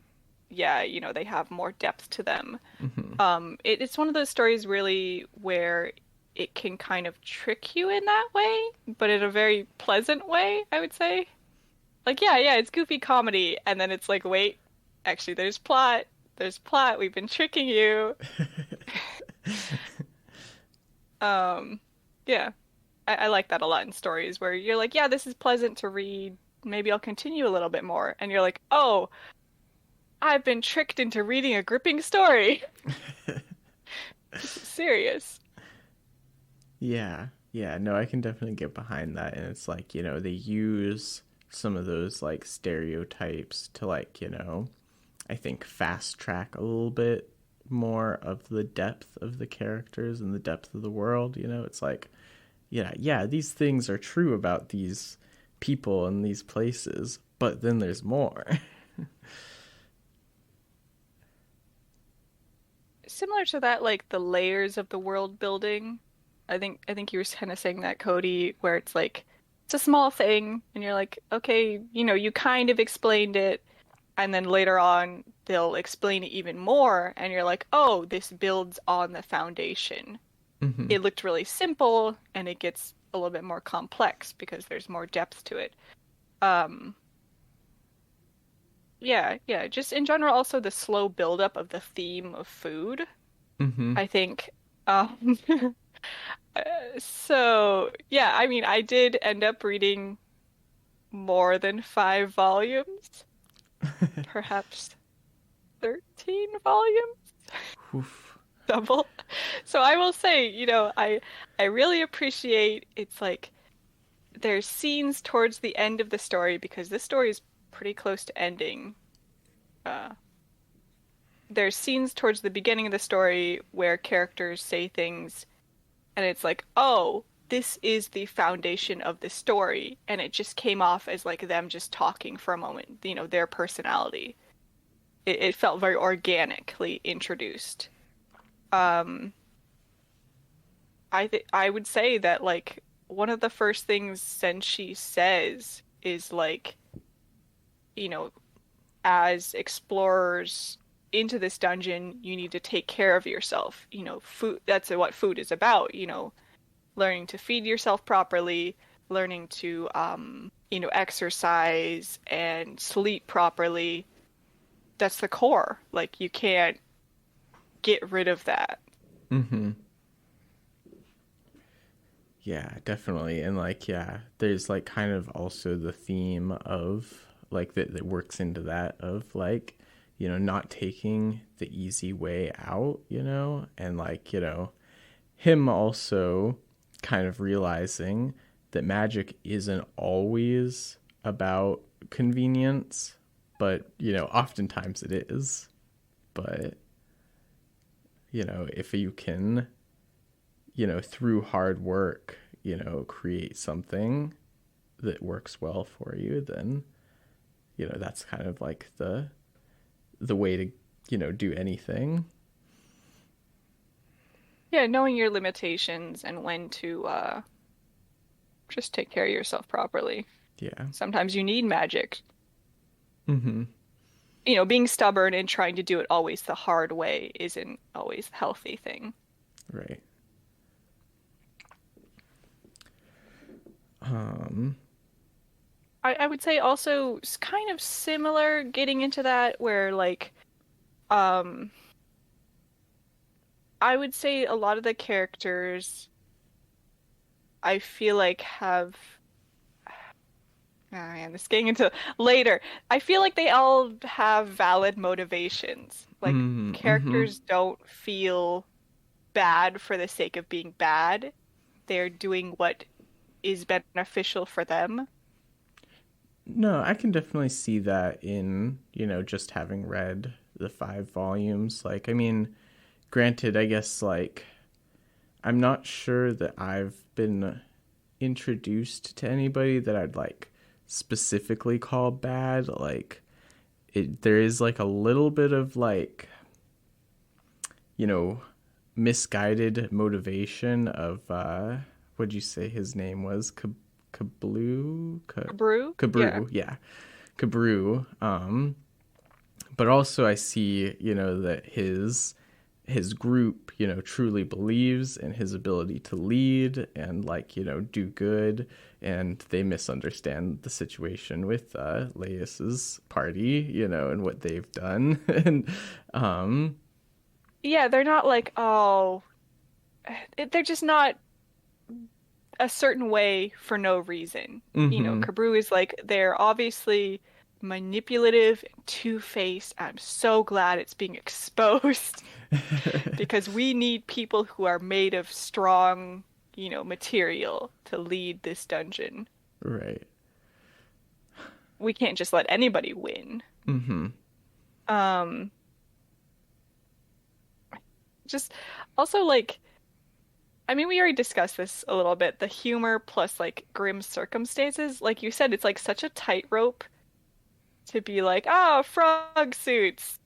yeah, you know, they have more depth to them. Mm-hmm. It's one of those stories really where it can kind of trick you in that way, but in a very pleasant way, I would say. Like, yeah, it's goofy comedy, and then it's like, wait, actually, there's plot. There's plot. We've been tricking you. Yeah, I like that a lot in stories where you're like, yeah, this is pleasant to read. Maybe I'll continue a little bit more, and you're like, oh, I've been tricked into reading a gripping story. This is serious. Yeah. Yeah. No, I can definitely get behind that. And it's like, you know, they use some of those like stereotypes to like, you know, I think fast track a little bit more of the depth of the characters and the depth of the world. You know, it's like, yeah, these things are true about these people and these places, but then there's more. Similar to that, like the layers of the world building. I think you were kind of saying that, Cody, where it's like it's a small thing, and you're like, okay, you know, you kind of explained it, and then later on they'll explain it even more, and you're like, oh, this builds on the foundation. Mm-hmm. It looked really simple, and it gets a little bit more complex because there's more depth to it. Um, yeah, just in general, also the slow buildup of the theme of food. Mm-hmm. I think. Um, so yeah, I mean, I did end up reading more than 5 volumes, perhaps 13 volumes, Oof. double. So I will say, you know, I really appreciate it's like there's scenes towards the end of the story because this story is pretty close to ending. Uh, there's scenes towards the beginning of the story where characters say things and it's like, oh, this is the foundation of the story, and it just came off as like them just talking for a moment, you know, their personality. It felt very organically introduced. Um, I would say that like one of the first things Senshi says is like, you know, as explorers into this dungeon, you need to take care of yourself. You know, food, that's what food is about, you know, learning to feed yourself properly, learning to, you know, exercise and sleep properly. That's the core. Like, you can't get rid of that. Mm-hmm. Yeah, definitely. And like, yeah, there's like kind of also the theme of like that works into that of like, you know, not taking the easy way out, you know, and like, you know, him also kind of realizing that magic isn't always about convenience, but oftentimes it is. But if you can, through hard work, create something that works well for you, then that's kind of like the way to do anything. Yeah, knowing your limitations and when to just take care of yourself properly. Yeah. Sometimes you need magic. Mm-hmm. Being stubborn and trying to do it always the hard way isn't always the healthy thing. Right. I would say also kind of similar getting into that where like I would say a lot of the characters I feel like have man, this getting into later. I feel like they all have valid motivations. Like Mm-hmm. characters don't feel bad for the sake of being bad. They're doing what is beneficial for them. No, I can definitely see that in, just having read the 5 volumes. Like, I mean, granted, I guess, like, I'm not sure that I've been introduced to anybody that I'd, like, specifically call bad. Like, there is, like, a little bit of, like, misguided motivation of, what'd you say his name was? Kablu? Brew? Yeah. Kabru, yeah. Kabru. But also I see, that his group, truly believes in his ability to lead and like, do good, and they misunderstand the situation with Laios's party, and what they've done. And Yeah, they're not like, oh, they're just not a certain way for no reason. mhm. Kabru is like, they're obviously manipulative and two-faced. I'm so glad it's being exposed because we need people who are made of strong, material to lead this dungeon. Right. We can't just let anybody win. Mhm. Um, just also like I mean, we already discussed this a little bit. The humor plus like grim circumstances. Like you said, it's like such a tightrope to be like, oh, frog suits.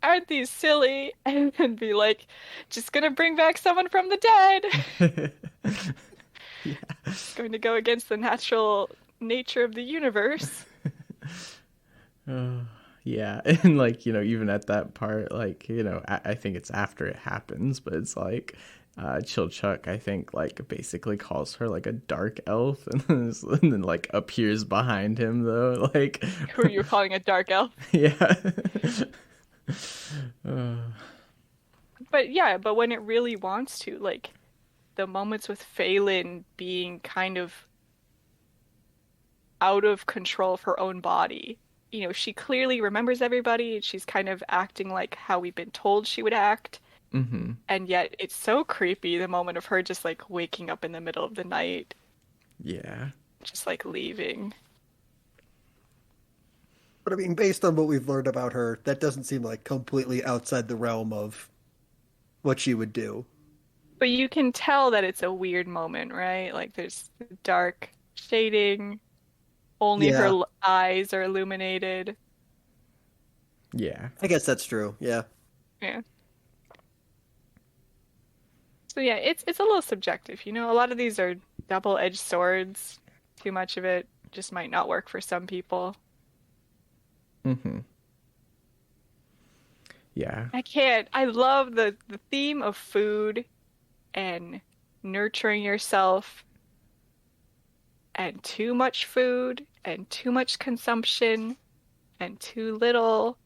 Aren't these silly? And then be like, just gonna bring back someone from the dead. Yeah. It's going to go against the natural nature of the universe. Uh, yeah, and like even at that part, like I think it's after it happens, but it's like Chilchuck, I think, like basically calls her like a dark elf, and then like appears behind him though, like Who are you calling a dark elf? yeah. uh, But yeah, but when it really wants to, like the moments with Phelan being kind of out of control of her own body. She clearly remembers everybody. She's kind of acting like how we've been told she would act. mhm. And yet it's so creepy the moment of her just like waking up in the middle of the night, Yeah. just like leaving. But I mean, based on what we've learned about her, that doesn't seem like completely outside the realm of what she would do. But you can tell that it's a weird moment, right? Like there's dark shading, only her Yeah, eyes are illuminated. Yeah. I guess that's true. Yeah. Yeah. So yeah, it's a little subjective. A lot of these are double-edged swords. Too much of it just might not work for some people. Mhm. Yeah. I can't. I love the theme of food and nurturing yourself and too much food and too much consumption and too little.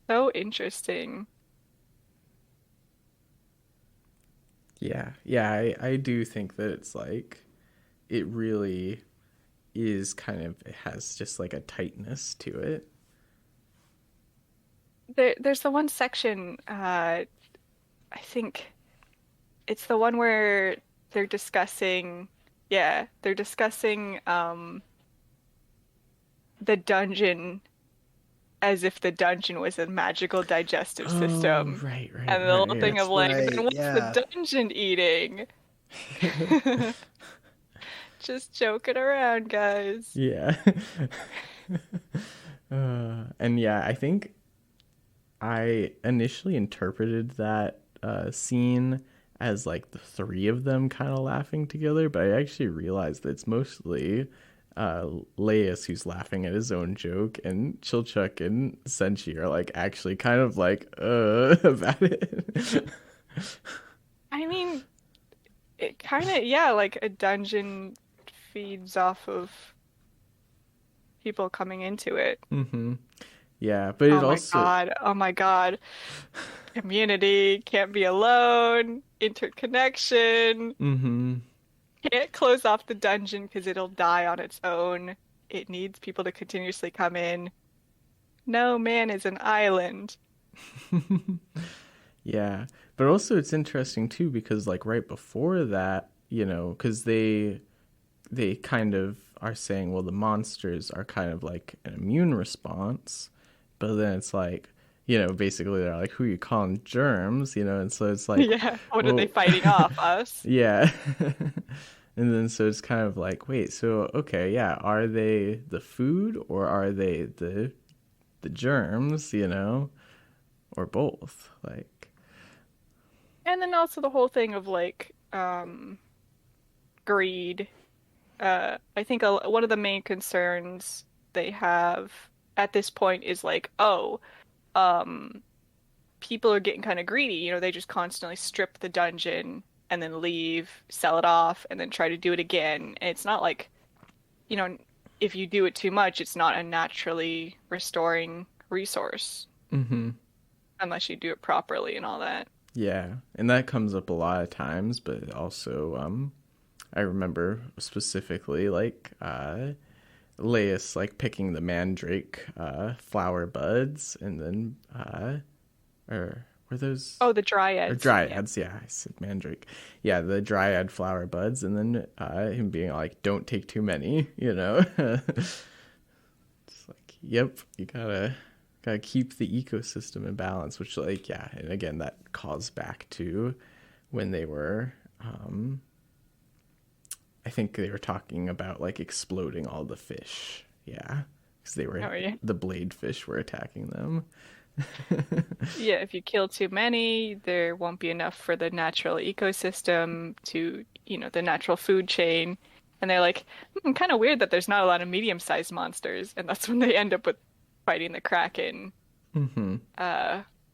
So interesting. Yeah. Yeah, I do think that it's like it really is kind of, it has just like a tightness to it. There's the one section, I think it's the one where they're discussing, yeah, they're discussing the dungeon as if the dungeon was a magical digestive Oh, system. right, And right, the little thing right. of like, Right, then what's the yeah. dungeon eating? Just joking around, guys. Yeah. And yeah, I think I initially interpreted that scene as like the three of them kind of laughing together, but I actually realized that it's mostly Laios who's laughing at his own joke, and Chilchuck and Senshi are like actually kind of like about it. I mean, it kind of, yeah, like a dungeon feeds off of people coming into it. hmm Yeah, but it Oh my also God. Oh my God. Community, can't be alone, interconnection. hmm Can't close off the dungeon because it'll die on its own. It needs people to continuously come in. No man is an island. Yeah, but also it's interesting too because like right before that, because they kind of are saying, well, the monsters are kind of like an immune response, but then it's like, basically they're like, who you calling germs, and so it's like, Yeah, what are they well, fighting off? Us? yeah. And then so it's kind of like, wait, so okay, yeah, are they the food or are they the germs, or both? Like, And then also the whole thing of like greed. I think one of the main concerns they have at this point is like, oh, um, people are getting kind of greedy. They just constantly strip the dungeon and then leave, sell it off, and then try to do it again. And it's not like, you know, if you do it too much, it's not a naturally restoring resource mm-hmm. unless you do it properly and all that. Yeah, and that comes up a lot of times, but also I remember specifically like Laios like picking the mandrake flower buds and then or were those Oh, the or dryads. Yeah. dryads, yeah, I said mandrake. Yeah, the dryad flower buds and then him being like, don't take too many, It's like, yep, you gotta keep the ecosystem in balance, which like, yeah, and again that calls back to when they were I think they were talking about like exploding all the fish, yeah, because Oh, yeah. the blade fish were attacking them. Yeah, if you kill too many, there won't be enough for the natural ecosystem to, the natural food chain. And they're like, kind of weird that there's not a lot of medium-sized monsters. And that's when they end up with fighting the Kraken, Mm-hmm.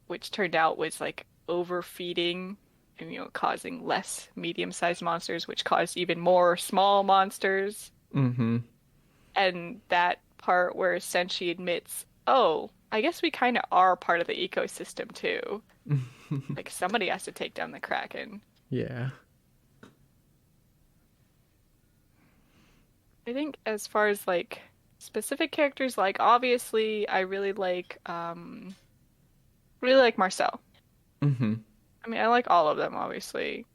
which turned out was like overfeeding and, causing less medium-sized monsters, which caused even more small monsters. Mm-hmm. And that part where Senshi admits, oh, I guess we kind of are part of the ecosystem too. Like somebody has to take down the Kraken. Yeah. I think as far as like specific characters, like obviously I really like Marcel. Mm-hmm. I mean, I like all of them obviously,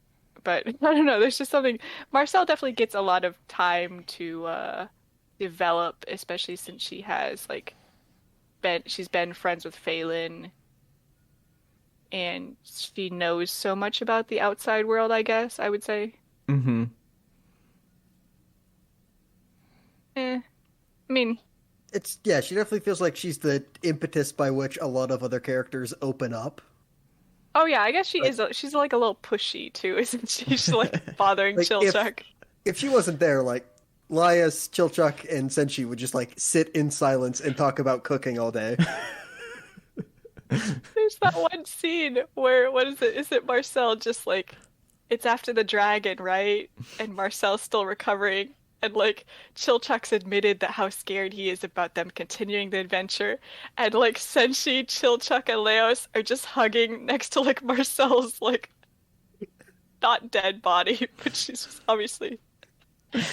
but I don't know, there's just something Marcel definitely gets a lot of time to develop, especially since she has like she's been friends with Phelan and she knows so much about the outside world, I guess I would say. Mm-hmm. I mean, It's yeah, she definitely feels like she's the impetus by which a lot of other characters open up. oh yeah, I guess she Like, is. She's like a little pushy too, isn't she? She's like bothering like Chilchuck. if she wasn't there, like Laios, Chilchuck, and Senshi would just like sit in silence and talk about cooking all day. There's that one scene where what is it? Is it Marcel just like it's after the dragon, right? And Marcel's still recovering. And like Chilchuck's admitted that how scared he is about them continuing the adventure. And like Senshi, Chilchuck, and Laios are just hugging next to like Marcel's like not dead body, but she's just obviously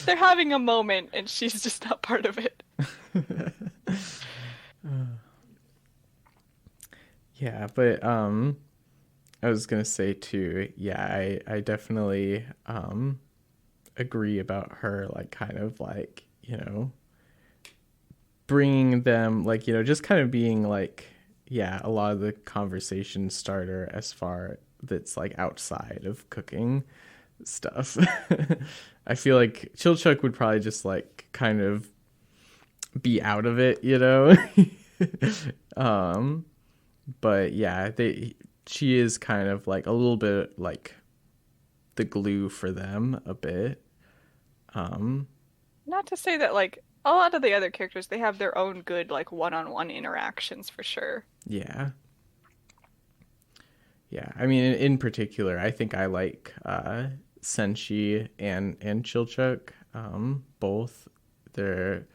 they're having a moment and she's just not part of it. Yeah, but I was gonna say too, yeah, I definitely agree about her like kind of like, bringing them, like, just kind of being like, yeah, a lot of the conversation starter as far that's like outside of cooking stuff. I feel like Chilchuck would probably just like kind of be out of it, but yeah, she is kind of like a little bit like the glue for them a bit. Not to say that like a lot of the other characters, they have their own good like one-on-one interactions for sure. Yeah. Yeah. I mean, in particular, I think I like Senshi and Chilchuck. Both. They're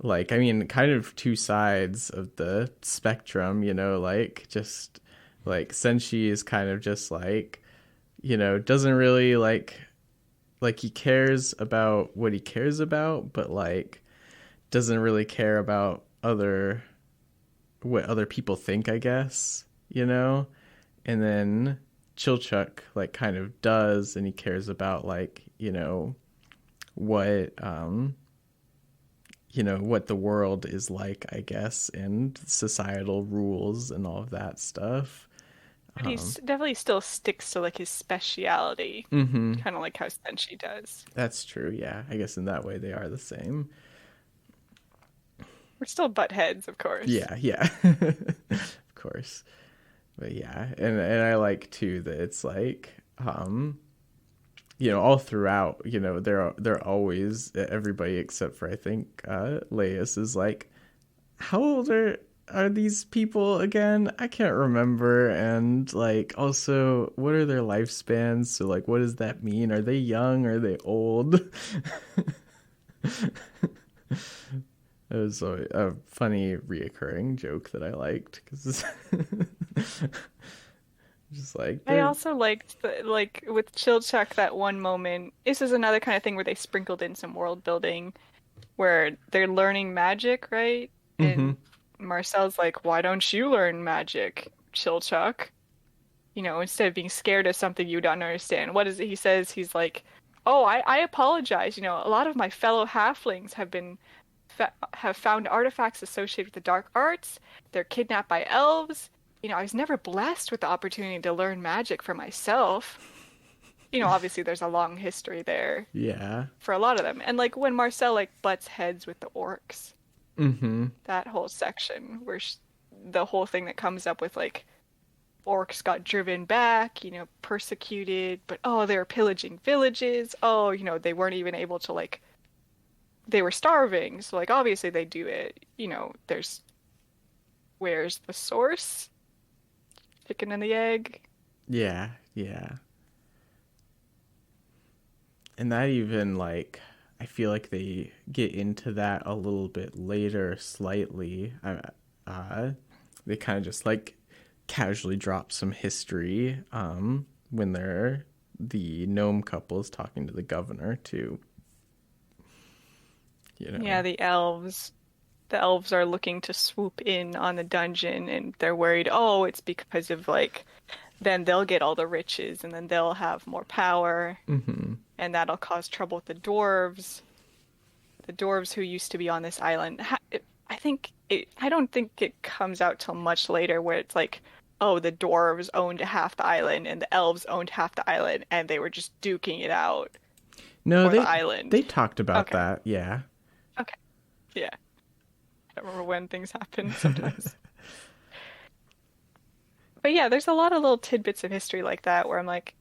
like, I mean, kind of two sides of the spectrum, like just like Senshi is kind of just like, doesn't really like he cares about what he cares about, but like doesn't really care about what other people think, I guess, and then Chilchuck like kind of does, and he cares about like, what what the world is like, I guess, and societal rules and all of that stuff. But he definitely still sticks to like his speciality, Mm-hmm. kind of like how Senshi does. That's true. Yeah, I guess in that way they are the same. We're still butt heads, of course. Yeah. Of course. But yeah, and I like too that it's like all throughout, they're always, everybody except for I think Laios is like, how old are these people again? I can't remember. And like, also, what are their lifespans? So like, what does that mean? Are they young? Are they old? It was a funny reoccurring joke that I liked because just like I also liked like with Chilchuck that one moment. This is another kind of thing where they sprinkled in some world building where they're learning magic, right? Mm-hmm. And Marcel's like, "Why don't you learn magic, Chilchuck? Instead of being scared of something you don't understand." What is it he says? He's like, "Oh, I apologize. A lot of my fellow halflings have found artifacts associated with the dark arts. They're kidnapped by elves. I was never blessed with the opportunity to learn magic for myself." Obviously there's a long history there. Yeah. For a lot of them. And like when Marcel like butts heads with the orcs. Mm-hmm. That whole section where the whole thing that comes up with like orcs got driven back, persecuted, but they were pillaging villages. They weren't even able to like, they were starving. So like obviously they do it. Where's the source? Chicken and the egg. Yeah. And that even like, I feel like they get into that a little bit later, slightly. They kind of just like casually drop some history when the gnome couple is talking to the governor too. Yeah, the elves. The elves are looking to swoop in on the dungeon, and they're worried, it's because of like, then they'll get all the riches, and then they'll have more power, and that'll cause trouble with the dwarves. The dwarves who used to be on this island. I don't think it comes out till much later where it's like, the dwarves owned half the island and the elves owned half the island, and they were just duking it out for the island. They talked about that, yeah. Okay, yeah. I don't remember when things happen sometimes. But yeah, there's a lot of little tidbits of history like that where I'm like,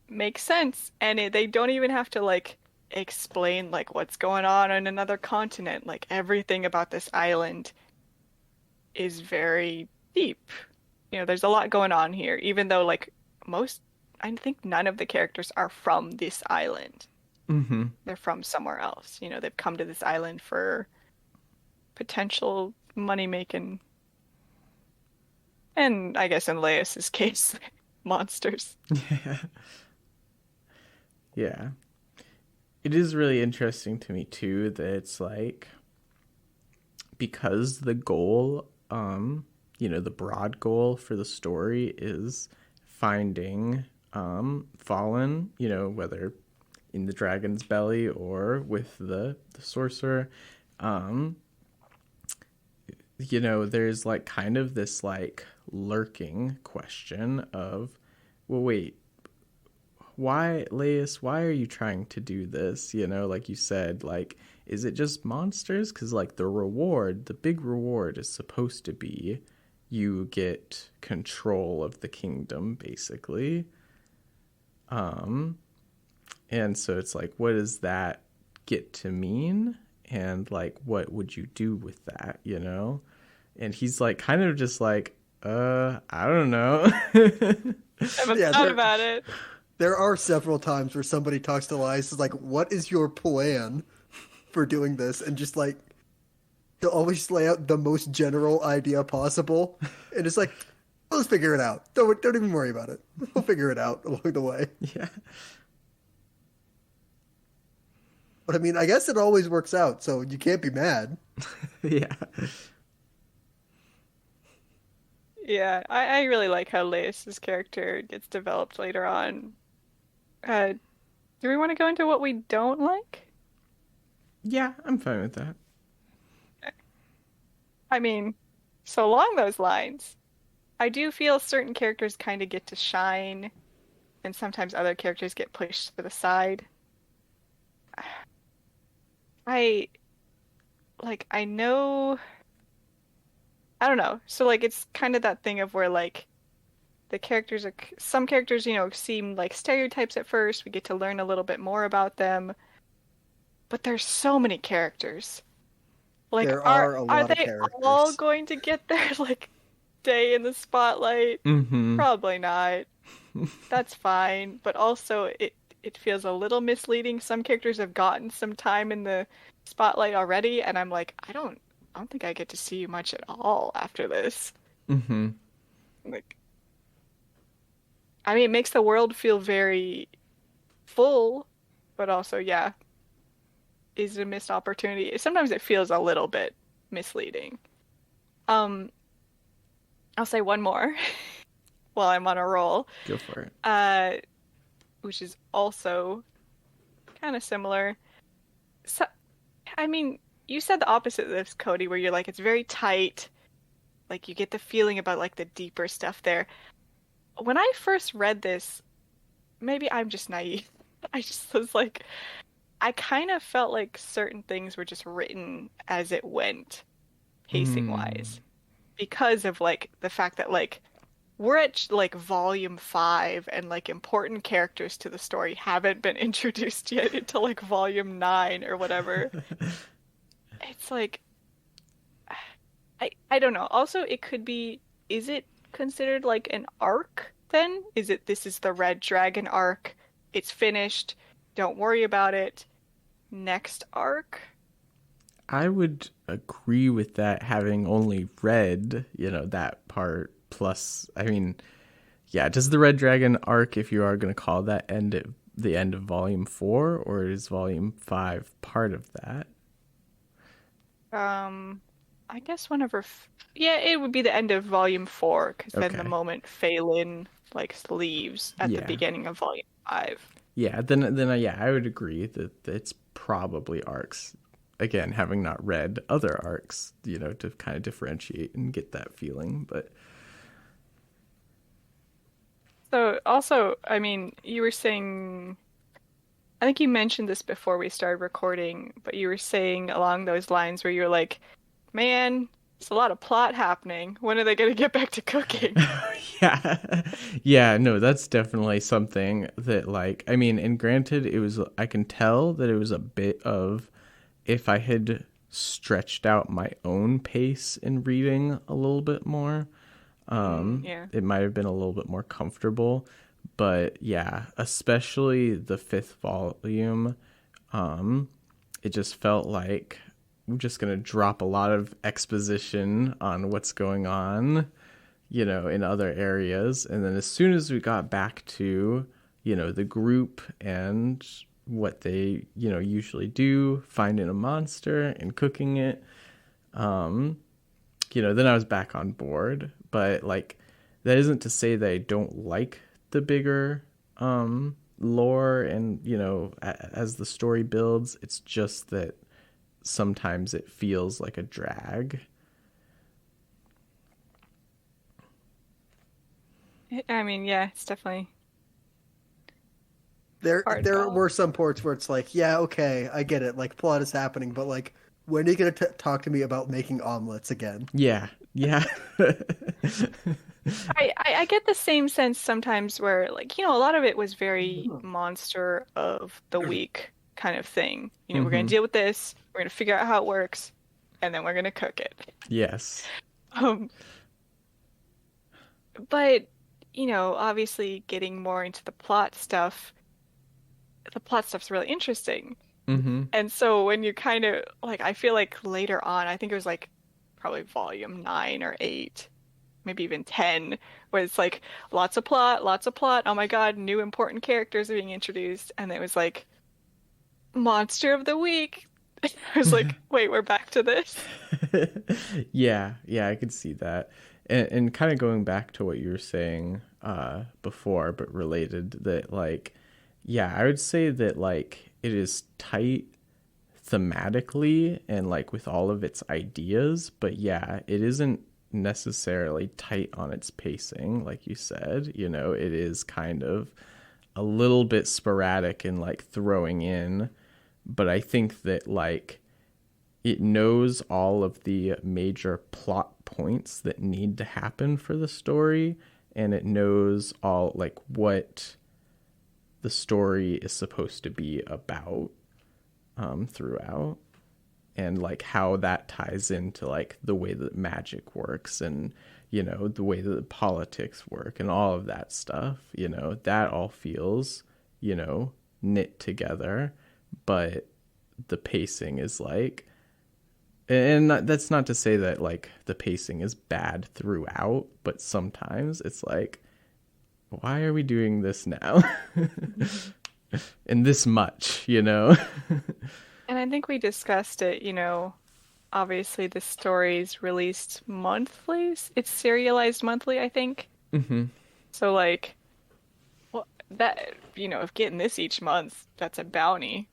makes sense. And they don't even have to like explain like what's going on another continent. Like everything about this island is very deep. There's a lot going on here, even though like I think none of the characters are from this island. Mm-hmm. They're from somewhere else. They've come to this island for potential money making, and I guess in Laios's case, monsters. Yeah. It is really interesting to me too that it's like, because the goal, the broad goal for the story is finding Fallen, whether in the dragon's belly or with the sorcerer, there's like kind of this like lurking question of, well, wait, why, Laios, why are you trying to do this? Like you said, like, is it just monsters? Because like the big reward is supposed to be you get control of the kingdom, basically. And so it's like, what does that get to mean? And like, what would you do with that, And he's like, kind of just like, I don't know. I haven't thought about it. There are several times where somebody talks to Laios, is like, what is your plan for doing this? And just like, to always lay out the most general idea possible. And it's like, let's figure it out. Don't even worry about it. We'll figure it out along the way. Yeah. But I mean, I guess it always works out, so you can't be mad. Yeah. Yeah, I really like how Laios' character gets developed later on. Do we want to go into what we don't like? Yeah, I'm fine with that. I mean, so along those lines, I do feel certain characters kind of get to shine, and sometimes other characters get pushed to the side. I know, I don't know. So like it's kind of that thing of where like some characters, seem like stereotypes at first. We get to learn a little bit more about them. But there's so many characters. Like there are a lot are they of characters. all going to get their like day in the spotlight? Mm-hmm. Probably not. That's fine, but also it feels a little misleading. Some characters have gotten some time in the spotlight already, and I'm like, I don't think I get to see you much at all after this. Mm-hmm. Like, I mean, it makes the world feel very full, but also, yeah, is it a missed opportunity? Sometimes it feels a little bit misleading. I'll say one more while I'm on a roll. Go for it. Which is also kind of similar. So, I mean, you said the opposite of this, Cody, where you're like, it's very tight. Like, you get the feeling about, like, the deeper stuff there. When I first read this, maybe I'm just naive. I just was like, I kind of felt like certain things were just written as it went, pacing-wise. Because of, like, the fact that, like, we're at like volume 5 and like important characters to the story haven't been introduced yet until like volume 9 or whatever. It's like I don't know. Also, it could be, is it considered like an arc then? This is the Red Dragon arc. It's finished. Don't worry about it. Next arc? I would agree with that, having only read, that part. Plus, I mean, yeah, does the Red Dragon arc, if you are going to call that the end of Volume 4, or is Volume 5 part of that? I guess whenever, yeah, it would be the end of Volume 4, because then the moment Phelan like leaves at the beginning of Volume 5. Yeah, then yeah, I would agree that it's probably arcs. Again, having not read other arcs, to kind of differentiate and get that feeling, but. So also, I mean, you were saying, I think you mentioned this before we started recording, but you were saying along those lines where you were like, man, it's a lot of plot happening. When are they going to get back to cooking? Yeah. Yeah, no, that's definitely something that like, I mean, and granted, I can tell that it was a bit of, if I had stretched out my own pace in reading a little bit more, it might have been a little bit more comfortable. But yeah, especially the 5th volume, it just felt like we're just going to drop a lot of exposition on what's going on, in other areas. And then as soon as we got back to, the group and what they, usually do, finding a monster and cooking it, then I was back on board. But like, that isn't to say that I don't like the bigger lore and, as the story builds. It's just that sometimes it feels like a drag. I mean, yeah, it's definitely hard There balance. were some ports where it's like, yeah, okay, I get it. Like plot is happening, but like, when are you gonna talk to me about making omelets again? Yeah, yeah. I get the same sense sometimes where, like, a lot of it was very monster of the week kind of thing. We're going to Hmm. deal with this, we're going to figure out how it works, and then we're going to cook it. Yes. Um, but, obviously getting more into the plot stuff's really interesting. Hmm. And so when you kind of, like, I feel like later on, I think it was like probably volume 9 or 8, maybe even 10, where it's like lots of plot, lots of plot. Oh my God, new important characters are being introduced. And it was like monster of the week. I was like, wait, we're back to this? Yeah, yeah, I could see that. And kind of going back to what you were saying before, but related, that like, yeah, I would say that like it is tight thematically and like with all of its ideas, but yeah, it isn't necessarily tight on its pacing, like you said. It is kind of a little bit sporadic and like throwing in, but I think that like it knows all of the major plot points that need to happen for the story, and it knows all like what the story is supposed to be about throughout, and like how that ties into like the way that magic works, and the way that the politics work and all of that stuff. That all feels knit together, but the pacing is like, and that's not to say that like the pacing is bad throughout, but sometimes it's like, why are we doing this now? And this much. And I think we discussed it, obviously the story's released monthly. It's serialized monthly, I think. Hmm. So like, well, that, if getting this each month, that's a bounty.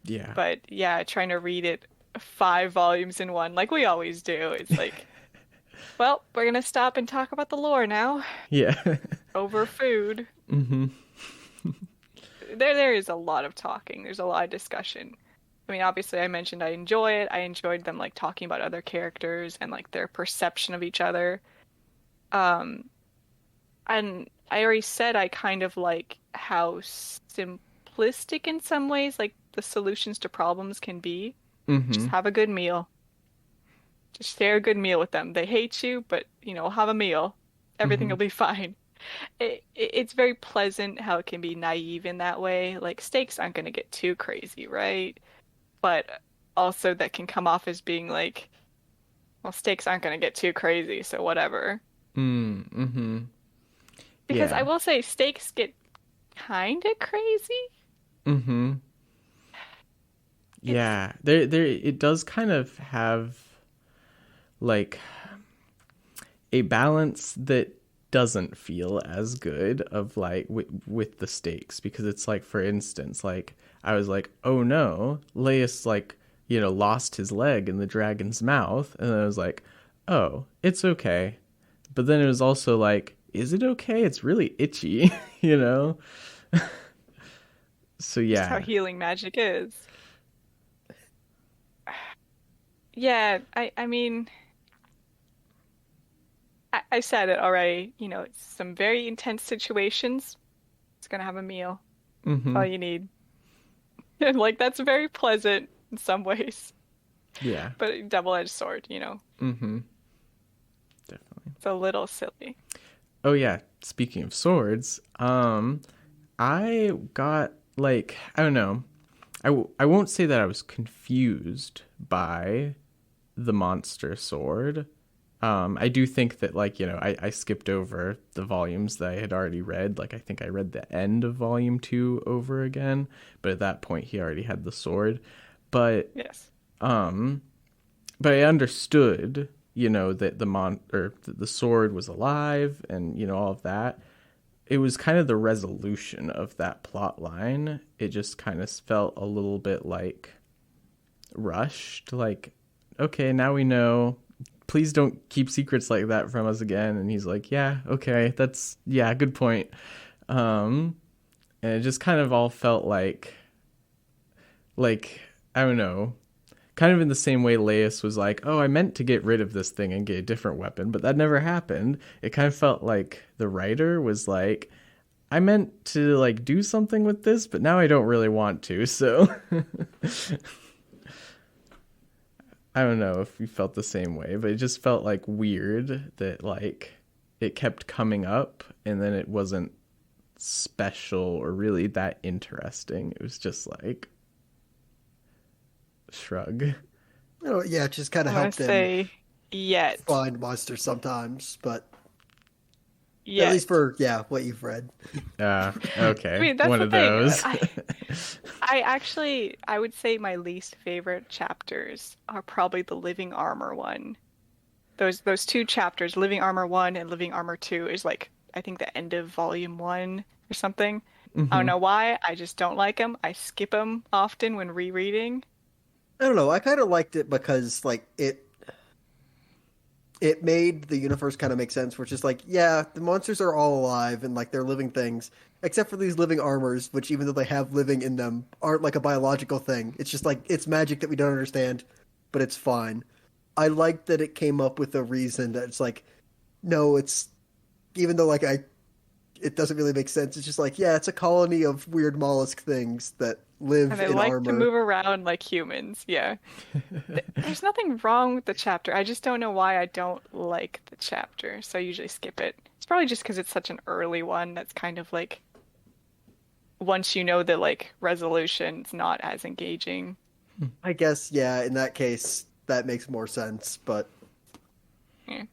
Yeah. But yeah, trying to read it 5 volumes in one, like we always do. It's like, well, we're gonna stop and talk about the lore now Yeah. over food. Hmm. There is a lot of talking. There's a lot of discussion. I mean, obviously, I mentioned I enjoy it. I enjoyed them like talking about other characters and like their perception of each other. Um, and I already said I kind of like how simplistic in some ways, like the solutions to problems can be. Just Hmm. have a good meal. Just share a good meal with them. They hate you, but have a meal. Everything Hmm. will be fine. It's very pleasant how it can be naive in that way. Like stakes aren't going to get too crazy, right? But also that can come off as being like, well, stakes aren't going to get too crazy, so whatever. Mm-hmm. Because I Yeah. will say stakes get kind of crazy. Hmm. It's Yeah. There it does kind of have like a balance that doesn't feel as good of like with the stakes, because it's like, for instance, like I was like, oh no, Laios like lost his leg in the dragon's mouth, and then I was like, oh, it's okay. But then it was also like, is it okay? It's really itchy. you know so just how yeah. healing magic is. Yeah, I mean, I said it already. It's some very intense situations. It's gonna have a meal. That's all Hmm. you need. And like that's very pleasant in some ways, Yeah. but a double-edged sword, Hmm. Definitely. it's a little silly. Oh yeah, speaking of swords, I got like, I don't know. I won't say that I was confused by the monster sword. I do think that like, I skipped over the volumes that I had already read. Like I think I read the end of volume 2 over again, but at that point he already had the sword. But Yes. um but I understood, that the sword was alive, and all of that. It was kind of the resolution of that plot line. It just kind of felt a little bit like rushed. Like, okay, now we know please don't keep secrets like that from us again. And he's like, yeah, okay, yeah, good point. And it just kind of all felt like I don't know, kind of in the same way Laios was like, oh, I meant to get rid of this thing and get a different weapon, but that never happened. It kind of felt like the writer was like, I meant to like do something with this, but now I don't really want to. So I don't know if you felt the same way, but it just felt like weird that like it kept coming up and then it wasn't special or really that interesting. It was just like shrug. Oh, yeah, it just kind of I helped him say yet. find monsters sometimes, but Yet. at least for what you've read. Okay. I mean, that's one the of thing. those. I would say my least favorite chapters are probably the Living Armor one. Those two chapters, Living Armor 1 and Living Armor 2, is like, I think the end of Volume 1 or something. Mm-hmm. I don't know why. I just don't like them. I skip them often when rereading. I don't know. I kind of liked it because like it made the universe kind of make sense. Which is like, yeah, the monsters are all alive and like they're living things, except for these living armors, which even though they have living in them, aren't like a biological thing. It's just like it's magic that we don't understand, but it's fine. I liked that it came up with a reason that it's like, no, it's even though like it doesn't really make sense. It's just like, yeah, it's a colony of weird mollusk things that live And they in like armor. to move around like humans. Yeah. There's nothing wrong with the chapter. I just don't know why I don't like the chapter. So I usually skip it. It's probably just because it's such an early one that's kind of like, once you know the like resolution, it's not as engaging. I guess, yeah, in that case, that makes more sense, but Yeah.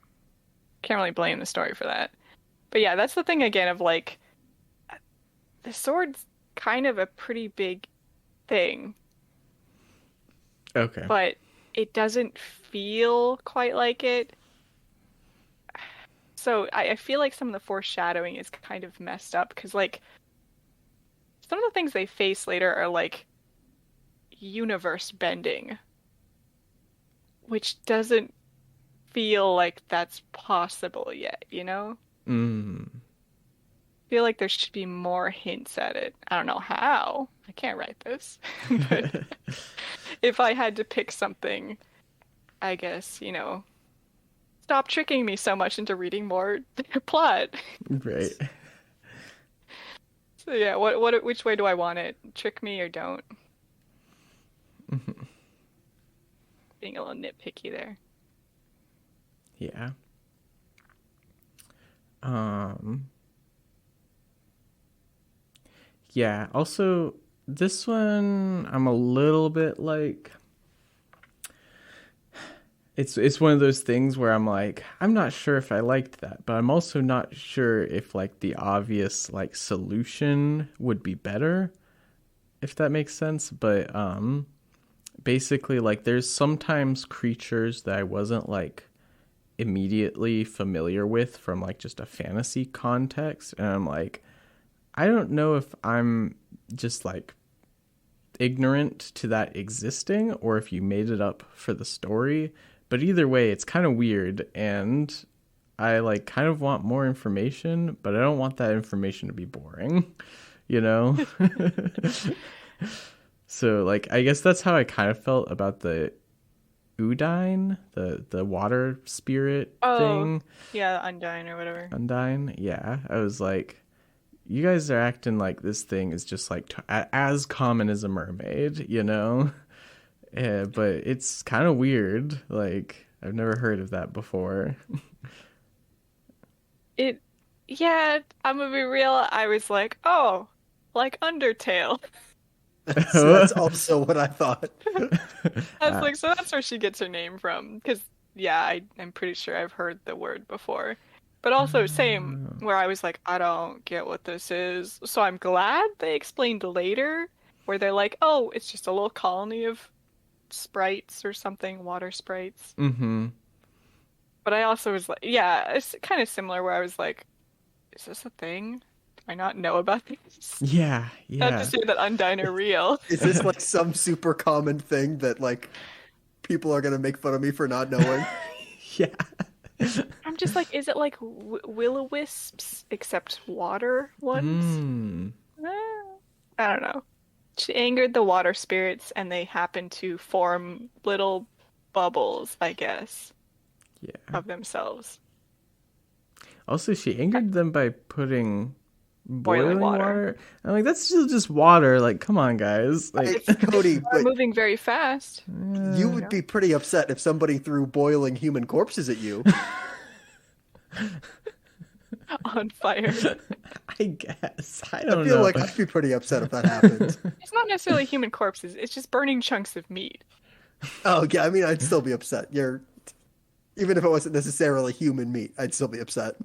Can't really blame the story for that. But yeah, that's the thing again of like, the sword's kind of a pretty big thing, Okay. but it doesn't feel quite like it. So I feel like some of the foreshadowing is kind of messed up because like some of the things they face later are like universe bending, which doesn't feel like that's possible yet, you know? Mm. I feel like there should be more hints at it. I don't know how. I can't write this. But if I had to pick something, I guess, you know, stop tricking me so much into reading more plot. Right. So yeah, which way do I want it? Trick me or don't? Being a little nitpicky there. Yeah. Yeah, also this one I'm a little bit like it's one of those things where I'm like, I'm not sure if I liked that, but I'm also not sure if like the obvious like solution would be better, if that makes sense. But basically like there's sometimes creatures that I wasn't like immediately familiar with from like just a fantasy context, and I'm like, I don't know if I'm just like ignorant to that existing or if you made it up for the story, but either way it's kind of weird, and I like kind of want more information, but I don't want that information to be boring, you know? So like I guess that's how I kind of felt about the Udine, the water spirit thing. Yeah, Undyne or whatever. Undyne, yeah. I was like, you guys are acting like this thing is just like as common as a mermaid, you know? But it's kind of weird. Like, I've never heard of that before. Yeah, I'm gonna be real. I was like, oh, like Undertale. so that's also what I thought. I was like, so that's where she gets her name from. Because, yeah, I'm pretty sure I've heard the word before. But also, same, where I was like, I don't get what this is. So I'm glad they explained later, where they're like, oh, it's just a little colony of sprites or something, water sprites. Mm-hmm. But I also was like, yeah, it's kind of similar where I was like, is this a thing? Do I not know about this? Yeah. Not to say that Undyne are real. Is this like some super common thing that like people are gonna make fun of me for not knowing? Yeah. I'm just like, is it like will-o-wisps except water ones? Hmm. I don't know. She angered the water spirits, and they happened to form little bubbles, I guess, Yeah. of themselves. Also, she angered them by putting Boiling boiling water. water. I'm like, that's still just water. Like, come on, guys. Like, It's Cody, are but moving very fast. you You would know? be pretty upset if somebody threw boiling human corpses at you. On fire. I guess. I I don't feel know. like I'd be pretty upset if that happened. It's not necessarily human corpses, it's just burning chunks of meat. Oh yeah, I mean, I'd still be upset. Even if it wasn't necessarily human meat, I'd still be upset.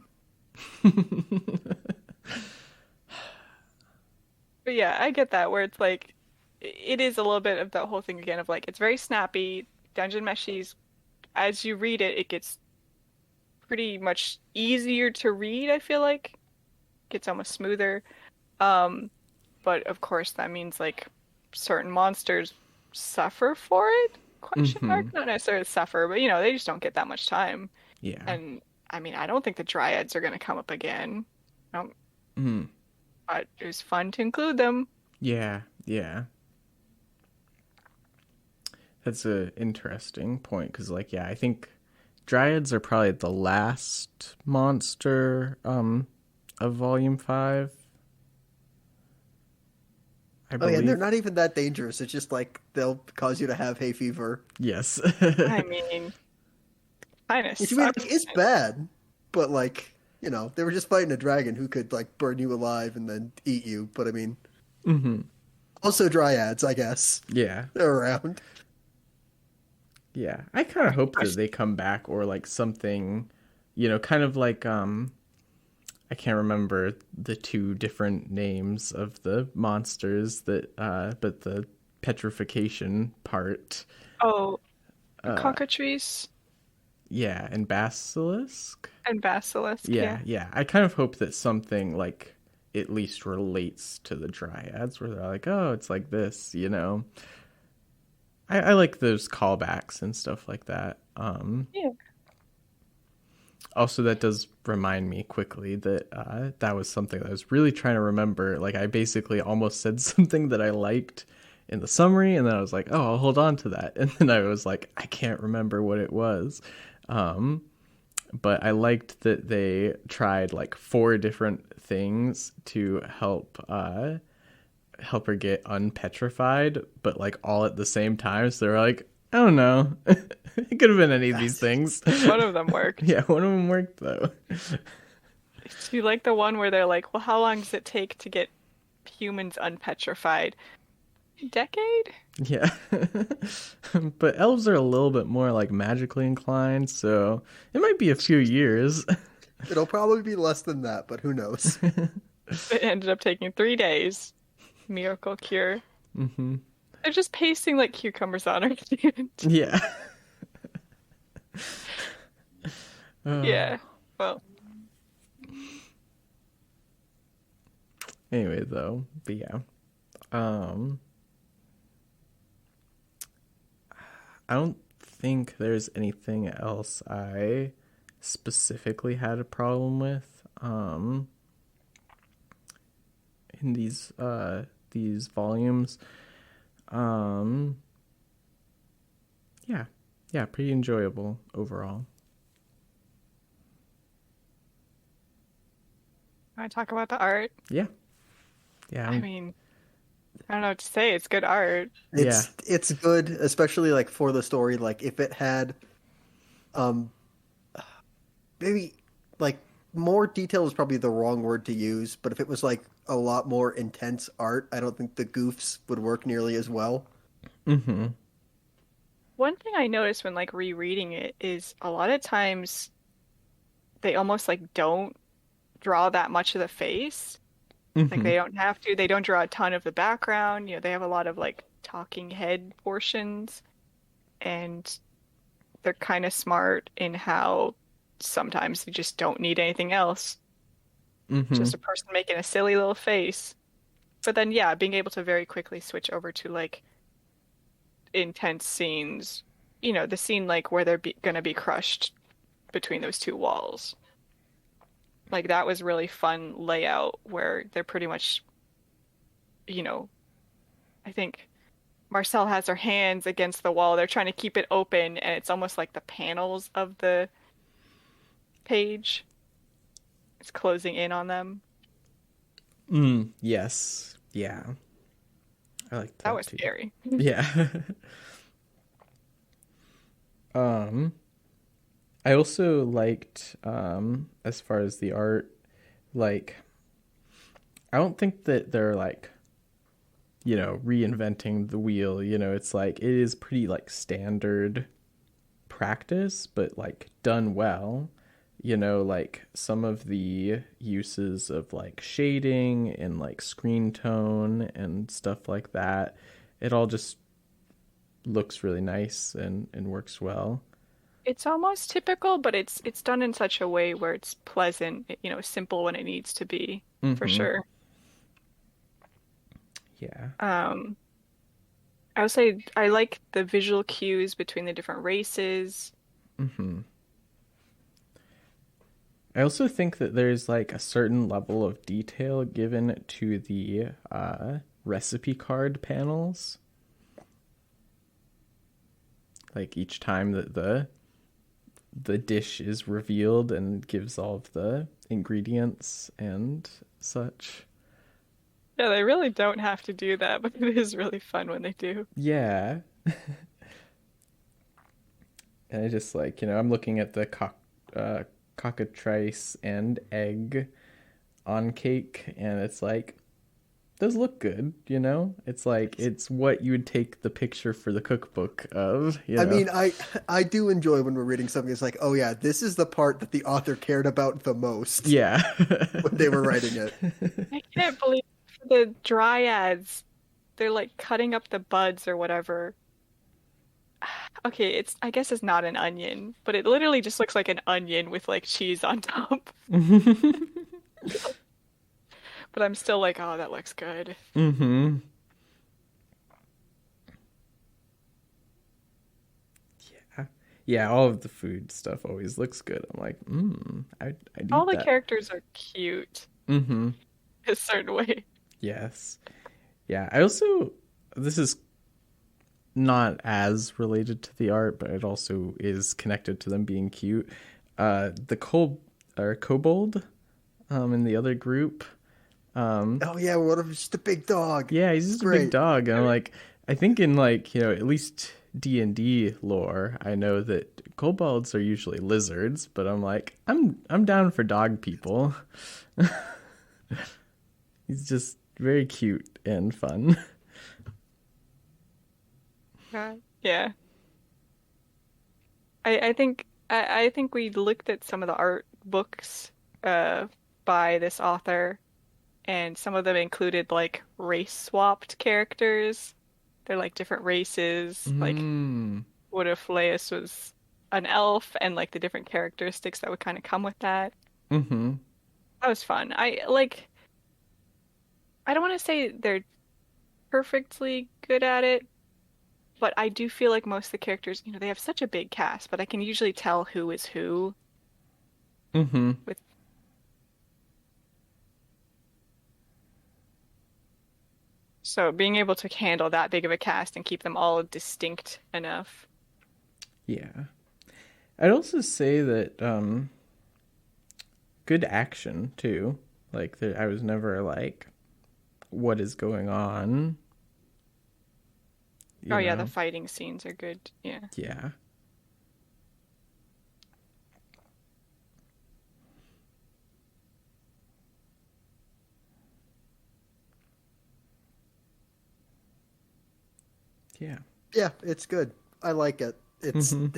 But yeah, I get that where it's like it is a little bit of the whole thing again of like it's very snappy. Dungeon Meshi's as you read it, it gets pretty much easier to read, I feel like. Gets almost smoother. Um, but of course that means like certain monsters suffer for it? Question mark? Not necessarily suffer, but they just don't get that much time. Yeah. And I mean, I don't think the dryads are gonna come up again. I don't, Mm. but it was fun to include them. Yeah. Yeah. That's a interesting point because, like, yeah, I think dryads are probably the last monster of Volume 5. I Oh believe. yeah, and they're not even that dangerous. It's just like they'll cause you to have hay fever. Yes. I mean, kind of Which I mean, sucks. like, it's bad, but like they were just fighting a dragon who could like burn you alive and then eat you. But I mean, also dryads, I guess Yeah. they're around. Yeah. I kind of hope that they come back or like something, kind of like I can't remember the two different names of the monsters that but the petrification part. Oh, cockatrice Yeah, and basilisk. and basilisk. Yeah, Yeah. yeah. I kind of hope that something like at least relates to the dryads where they're like, oh, it's like this, I like those callbacks and stuff like that. Yeah. Also, that does remind me quickly that that was something that I was really trying to remember. Like, I basically almost said something that I liked in the summary, and then I was like, oh, I'll hold on to that. And then I was like, I can't remember what it was. But I liked that they tried like 4 different things to help her get unpetrified, but like all at the same time. So they're like, I don't know. It could have been any of these things. One of them worked. Yeah, one of them worked though. Do you like the one where they're like, well, how long does it take to get humans unpetrified? Decade? Yeah. But elves are a little bit more like magically inclined, so it might be a few years. It'll probably be less than that, but who knows? It ended up taking 3 days. Miracle cure. They're just pasting like cucumbers on her. Yeah. Yeah. Well, Anyway, though, but yeah. I don't think there's anything else I specifically had a problem with in these volumes. Yeah. Yeah, pretty enjoyable overall. I talk about the art. Yeah. Yeah. I mean, I don't know what to say. It's good art. It's good, especially like for the story. Like if it had, maybe like more detail is probably the wrong word to use, but if it was like a lot more intense art, I don't think the goofs would work nearly as well. Mm-hmm. One thing I noticed when like rereading it is a lot of times they almost like don't draw that much of the face. Like they don't have to. They don't draw a ton of the background. They have a lot of like talking head portions, and they're kind of smart in how sometimes you just don't need anything else. Just a person making a silly little face. But then, yeah, being able to very quickly switch over to like intense scenes. The scene like where they're gonna be crushed between those two walls. Like that was really fun layout where they're pretty much, you know, I think Marcel has her hands against the wall. They're trying to keep it open, and it's almost like the panels of the page. It's closing in on them. Yes. Yeah. I like That that was too. scary. Yeah. I also liked, as far as the art, like, I don't think that they're like, reinventing the wheel. It's like, it is pretty like standard practice, but like done well. Like some of the uses of like shading and like screen tone and stuff like that, it all just looks really nice and works well. It's almost typical, but it's done in such a way where it's pleasant, simple when it needs to be, for Mm-hmm. sure. Yeah. I would say I like the visual cues between the different races. Mm-hmm. I also think that there's like a certain level of detail given to the recipe card panels. Like each time that the dish is revealed and gives all of the ingredients and such. Yeah, they really don't have to do that, but it is really fun when they do. Yeah. And I just like, I'm looking at the cockatrice and egg on cake, and it's like, those look good, It's like, it's what you would take the picture for the cookbook of, I mean, I do enjoy when we're reading something. It's like, oh yeah, this is the part that the author cared about the most. Yeah. When they were writing it. I can't believe the dryads, they're like cutting up the buds or whatever. Okay, I guess it's not an onion, but it literally just looks like an onion with like cheese on top. But I'm still like, oh, that looks good. Mm-hmm. Yeah. Yeah, all of the food stuff always looks good. I'm like, I'd All eat the that. characters are cute Mm-hmm. a certain way. Yes. Yeah. I also, this is not as related to the art, but it also is connected to them being cute. The kobold, in the other group. Oh yeah, what if it's just a big dog? Yeah, he's just a big dog, and I'm like, I think in like at least D&D lore, I know that kobolds are usually lizards, but I'm like, I'm down for dog people. He's just very cute and fun. Yeah. I think we looked at some of the art books by this author, and some of them included like race swapped characters. They're like different races. Like, Mm. what if Laios was an elf and like the different characteristics that would kind of come with that? Mm-hmm. That was fun. I don't want to say they're perfectly good at it, but I do feel like most of the characters, they have such a big cast, but I can usually tell who is who Mm-hmm. with so being able to handle that big of a cast and keep them all distinct enough. Yeah. I'd also say that good action too. Like I was never like, what is going on? Oh yeah, the fighting scenes are good. Yeah. Yeah. Yeah. Yeah, it's good. I like it. It's Mm-hmm.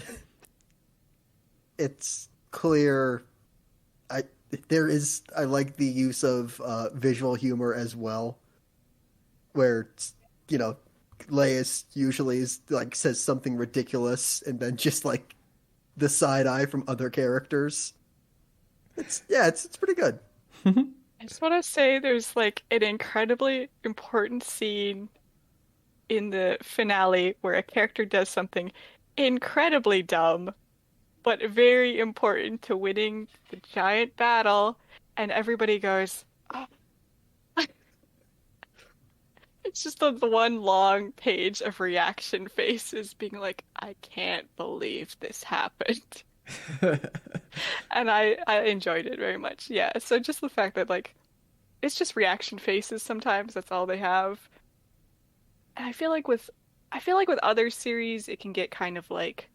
it's clear. I I like the use of visual humor as well, where Laius usually is like says something ridiculous and then just like the side eye from other characters. It's pretty good. I just want to say there's like an incredibly important scene in the finale where a character does something incredibly dumb but very important to winning the giant battle. And everybody goes, oh. It's just the one long page of reaction faces being like, I can't believe this happened. And I enjoyed it very much. Yeah, so just the fact that like it's just reaction faces sometimes, that's all they have. And I feel like with other series it can get kind of like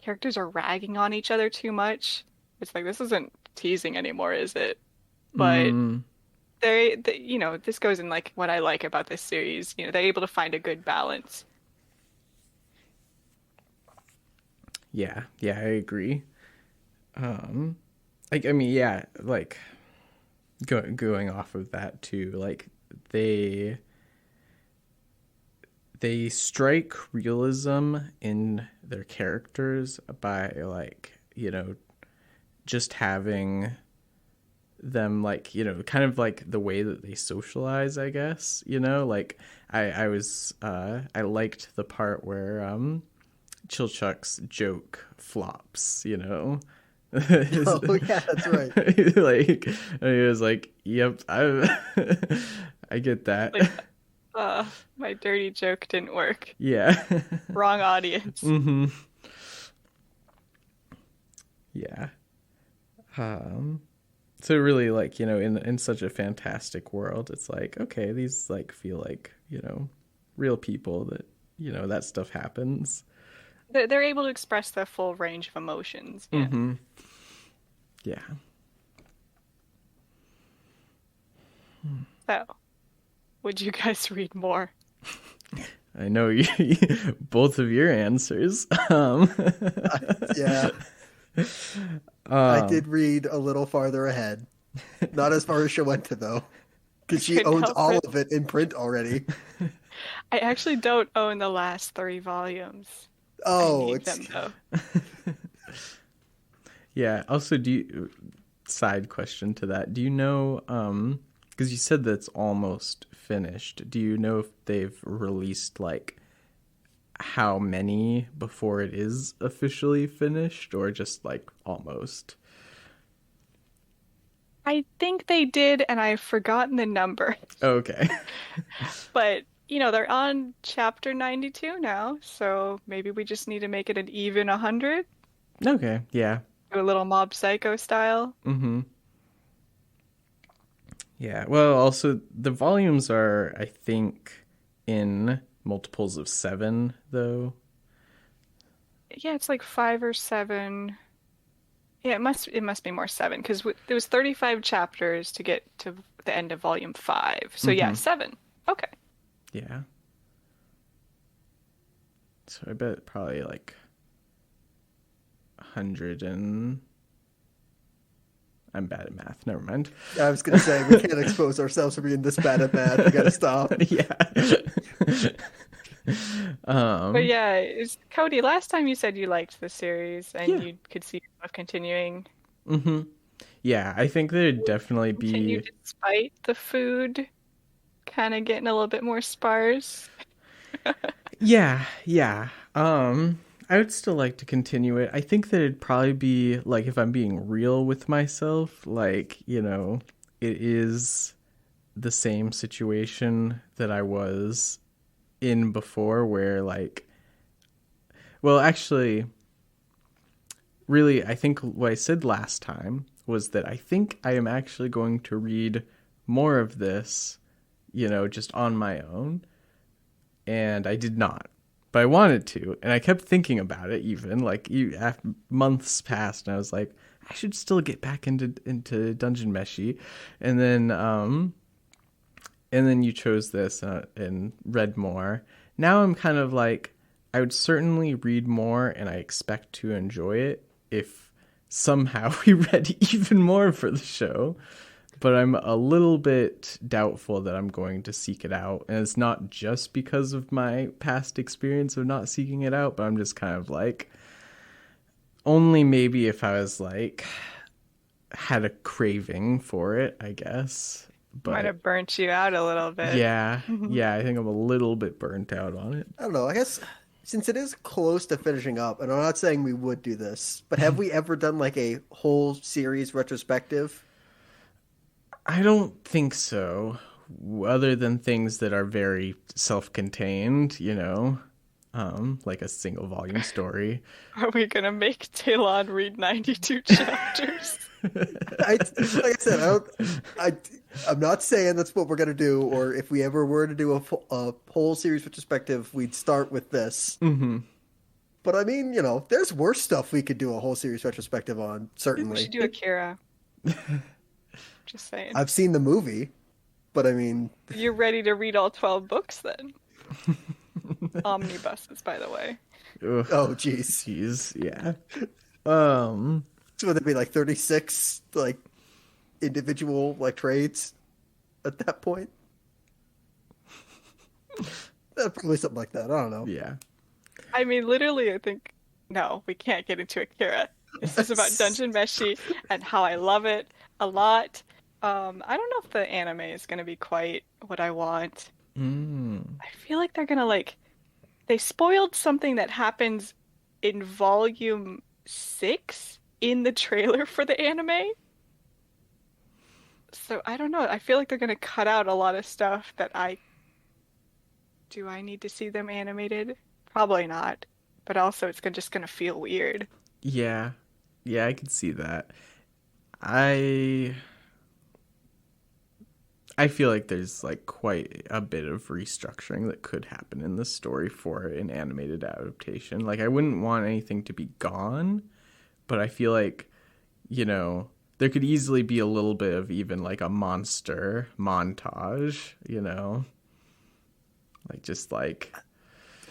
characters are ragging on each other too much. It's like this isn't teasing anymore, is it? But Mm, they you know, this goes in like what I like about this series. You know, they're able to find a good balance. yeah, yeah, I agree. Like I mean, yeah, like going off of that too, like they they strike realism in their characters by like, just having them like, kind of like the way that they socialize, I guess, like I liked the part where Chilchuck's joke flops, Oh yeah, that's right. like he was like, yep, I get that. Like, my dirty joke didn't work. Yeah. Wrong audience. Mm-hmm. Yeah. So really, like, in such a fantastic world, it's like, okay, these like feel like, real people that, that stuff happens. They're able to express their full range of emotions. Yeah. Mm-hmm. Yeah. So, would you guys read more? I know you, both of your answers. Yeah. I did read a little farther ahead. Not as far as Shawenta, though. Because she Couldn't owns help all it. of it in print already. I actually don't own the last 3 volumes. I Oh, need it's them though. Yeah. Also, side question to that, do you know, because you said that's almost finished, do you know if they've released like how many before it is officially finished, or just like almost? I think they did, and I've forgotten the number. Okay. But, they're on chapter 92 now, so maybe we just need to make it an even 100. Okay. Yeah. Do a little Mob Psycho style. Mm-hmm. Yeah. Well, also the volumes are, I think, in multiples of 7, though. Yeah, it's like 5 or 7. Yeah, it must be more 7 because there was 35 chapters to get to the end of volume 5. So yeah, Mm-hmm. 7. Okay. Yeah. So I bet probably like 100 and... I'm bad at math. Never mind. I was going to say, we can't expose ourselves for being this bad at math. We got to stop. Yeah. But yeah, Cody, last time you said you liked the series and Yeah. you could see yourself continuing. Mm-hmm. Yeah, I think there'd definitely Continue be... despite the food kind of getting a little bit more sparse. Yeah, yeah. I would still like to continue it. I think that it'd probably be, like, if I'm being real with myself, like, it is the same situation that I was in before, where, like... Well, actually, really, I think what I said last time was that I think I am actually going to read more of this, just on my own. And I did not. But I wanted to, and I kept thinking about it. Even like after months passed, and I was like, I should still get back into Dungeon Meshi, and then you chose this and read more. Now I'm kind of like, I would certainly read more, and I expect to enjoy it if somehow we read even more for the show. But I'm a little bit doubtful that I'm going to seek it out. And it's not just because of my past experience of not seeking it out, but I'm just kind of like, only maybe if I was like, had a craving for it, I guess. Might But have burnt you out a little bit. yeah, I think I'm a little bit burnt out on it. I don't know. I guess since it is close to finishing up, and I'm not saying we would do this, but have we ever done like a whole series retrospective? I don't think so. Other than things that are very self-contained, like a single volume story. Are we gonna make Talon read 92 chapters? Like I said, I'm not saying that's what we're gonna do, or if we ever were to do a whole series retrospective, we'd start with this. Mm-hmm. But I mean, there's worse stuff we could do a whole series retrospective on. Certainly, We should do Akira. Just saying. I've seen the movie, but I mean, You're ready to read all 12 books then? Omnibuses, by the way. Ugh. oh jeez, Jeez, yeah. so would there be like 36 like individual like trades at that point? Probably something like that. I don't know. Yeah. I mean, literally, I think... No, we can't get into Akira. This is about Dungeon Meshi and how I love it a lot. I don't know if the anime is going to be quite what I want. I feel like they're going to, they spoiled something that happens in volume 6 in the trailer for the anime. So, I don't know. I feel like they're going to cut out a lot of stuff that Do I need to see them animated? Probably not. But also, it's just going to feel weird. Yeah. Yeah, I can see that. I feel like there's quite a bit of restructuring that could happen in this story for an animated adaptation. I wouldn't want anything to be gone, but I feel like, there could easily be a little bit of even a monster montage, I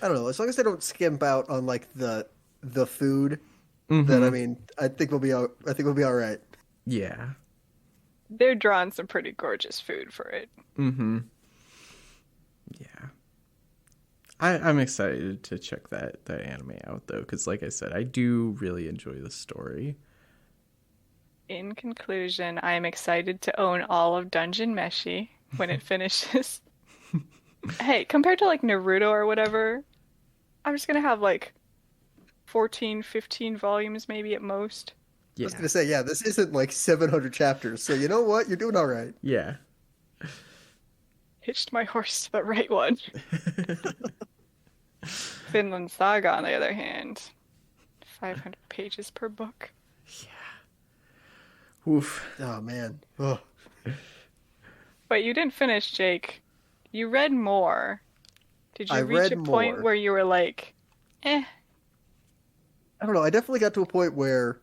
don't know. As long as they don't skimp out on the food, mm-hmm. then I mean, I think we'll be all right. Yeah. They're drawing some pretty gorgeous food for it. Mm-hmm. Yeah. I'm excited to check that anime out though, because like I said, I do really enjoy the story. In conclusion, I am excited to own all of Dungeon Meshi when it finishes. Hey, compared to Naruto or whatever, I'm just gonna have 14, 15 volumes maybe at most. Yeah. I was gonna say, yeah, this isn't 700 chapters, so you know what? You're doing all right. Yeah. Hitched my horse to the right one. Vinland Saga, on the other hand, 500 pages per book. Yeah. Oof. Oh man. Oh. But you didn't finish, Jake. You read more. Did you reach a point where you were eh? I don't know. I definitely got to a point where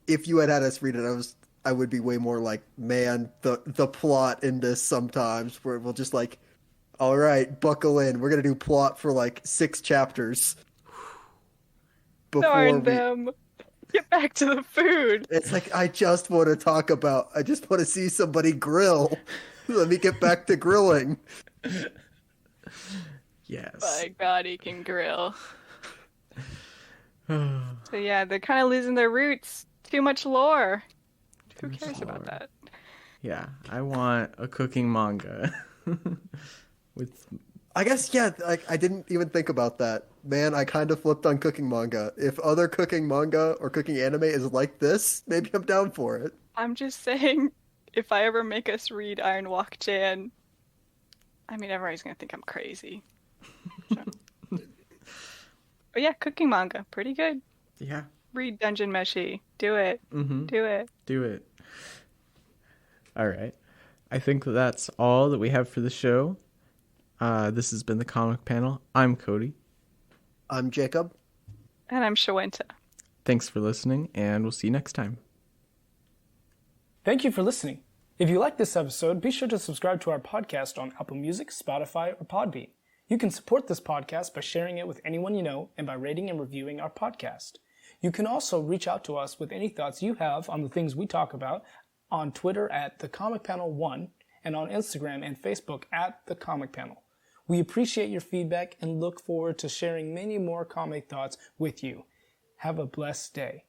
if you had us read it, I would be way more man, the plot in this sometimes where we'll just all right, buckle in. We're going to do plot for 6 chapters. Darn them. Get back to the food. It's I just want to see somebody grill. Let me get back to grilling. Yes. My God, he can grill. So yeah, they're kind of losing their roots. Too much lore. Who cares about that? Yeah, I want a cooking manga. I guess, yeah, I didn't even think about that. Man, I kind of flipped on cooking manga. If other cooking manga or cooking anime is like this, maybe I'm down for it. I'm just saying, if I ever make us read Iron Walk Jan, I mean, everybody's going to think I'm crazy. So. But yeah, cooking manga, pretty good. Yeah. Read Dungeon Meshi. Do it. Mm-hmm. Do it. Do it. All right. I think that's all that we have for the show. This has been the Comic Panel. I'm Cody. I'm Jacob. And I'm Shawenta. Thanks for listening, and we'll see you next time. Thank you for listening. If you like this episode, be sure to subscribe to our podcast on Apple Music, Spotify, or Podbean. You can support this podcast by sharing it with anyone you know and by rating and reviewing our podcast. You can also reach out to us with any thoughts you have on the things we talk about on Twitter at TheComicPanel1 and on Instagram and Facebook at TheComicPanel. We appreciate your feedback and look forward to sharing many more comic thoughts with you. Have a blessed day.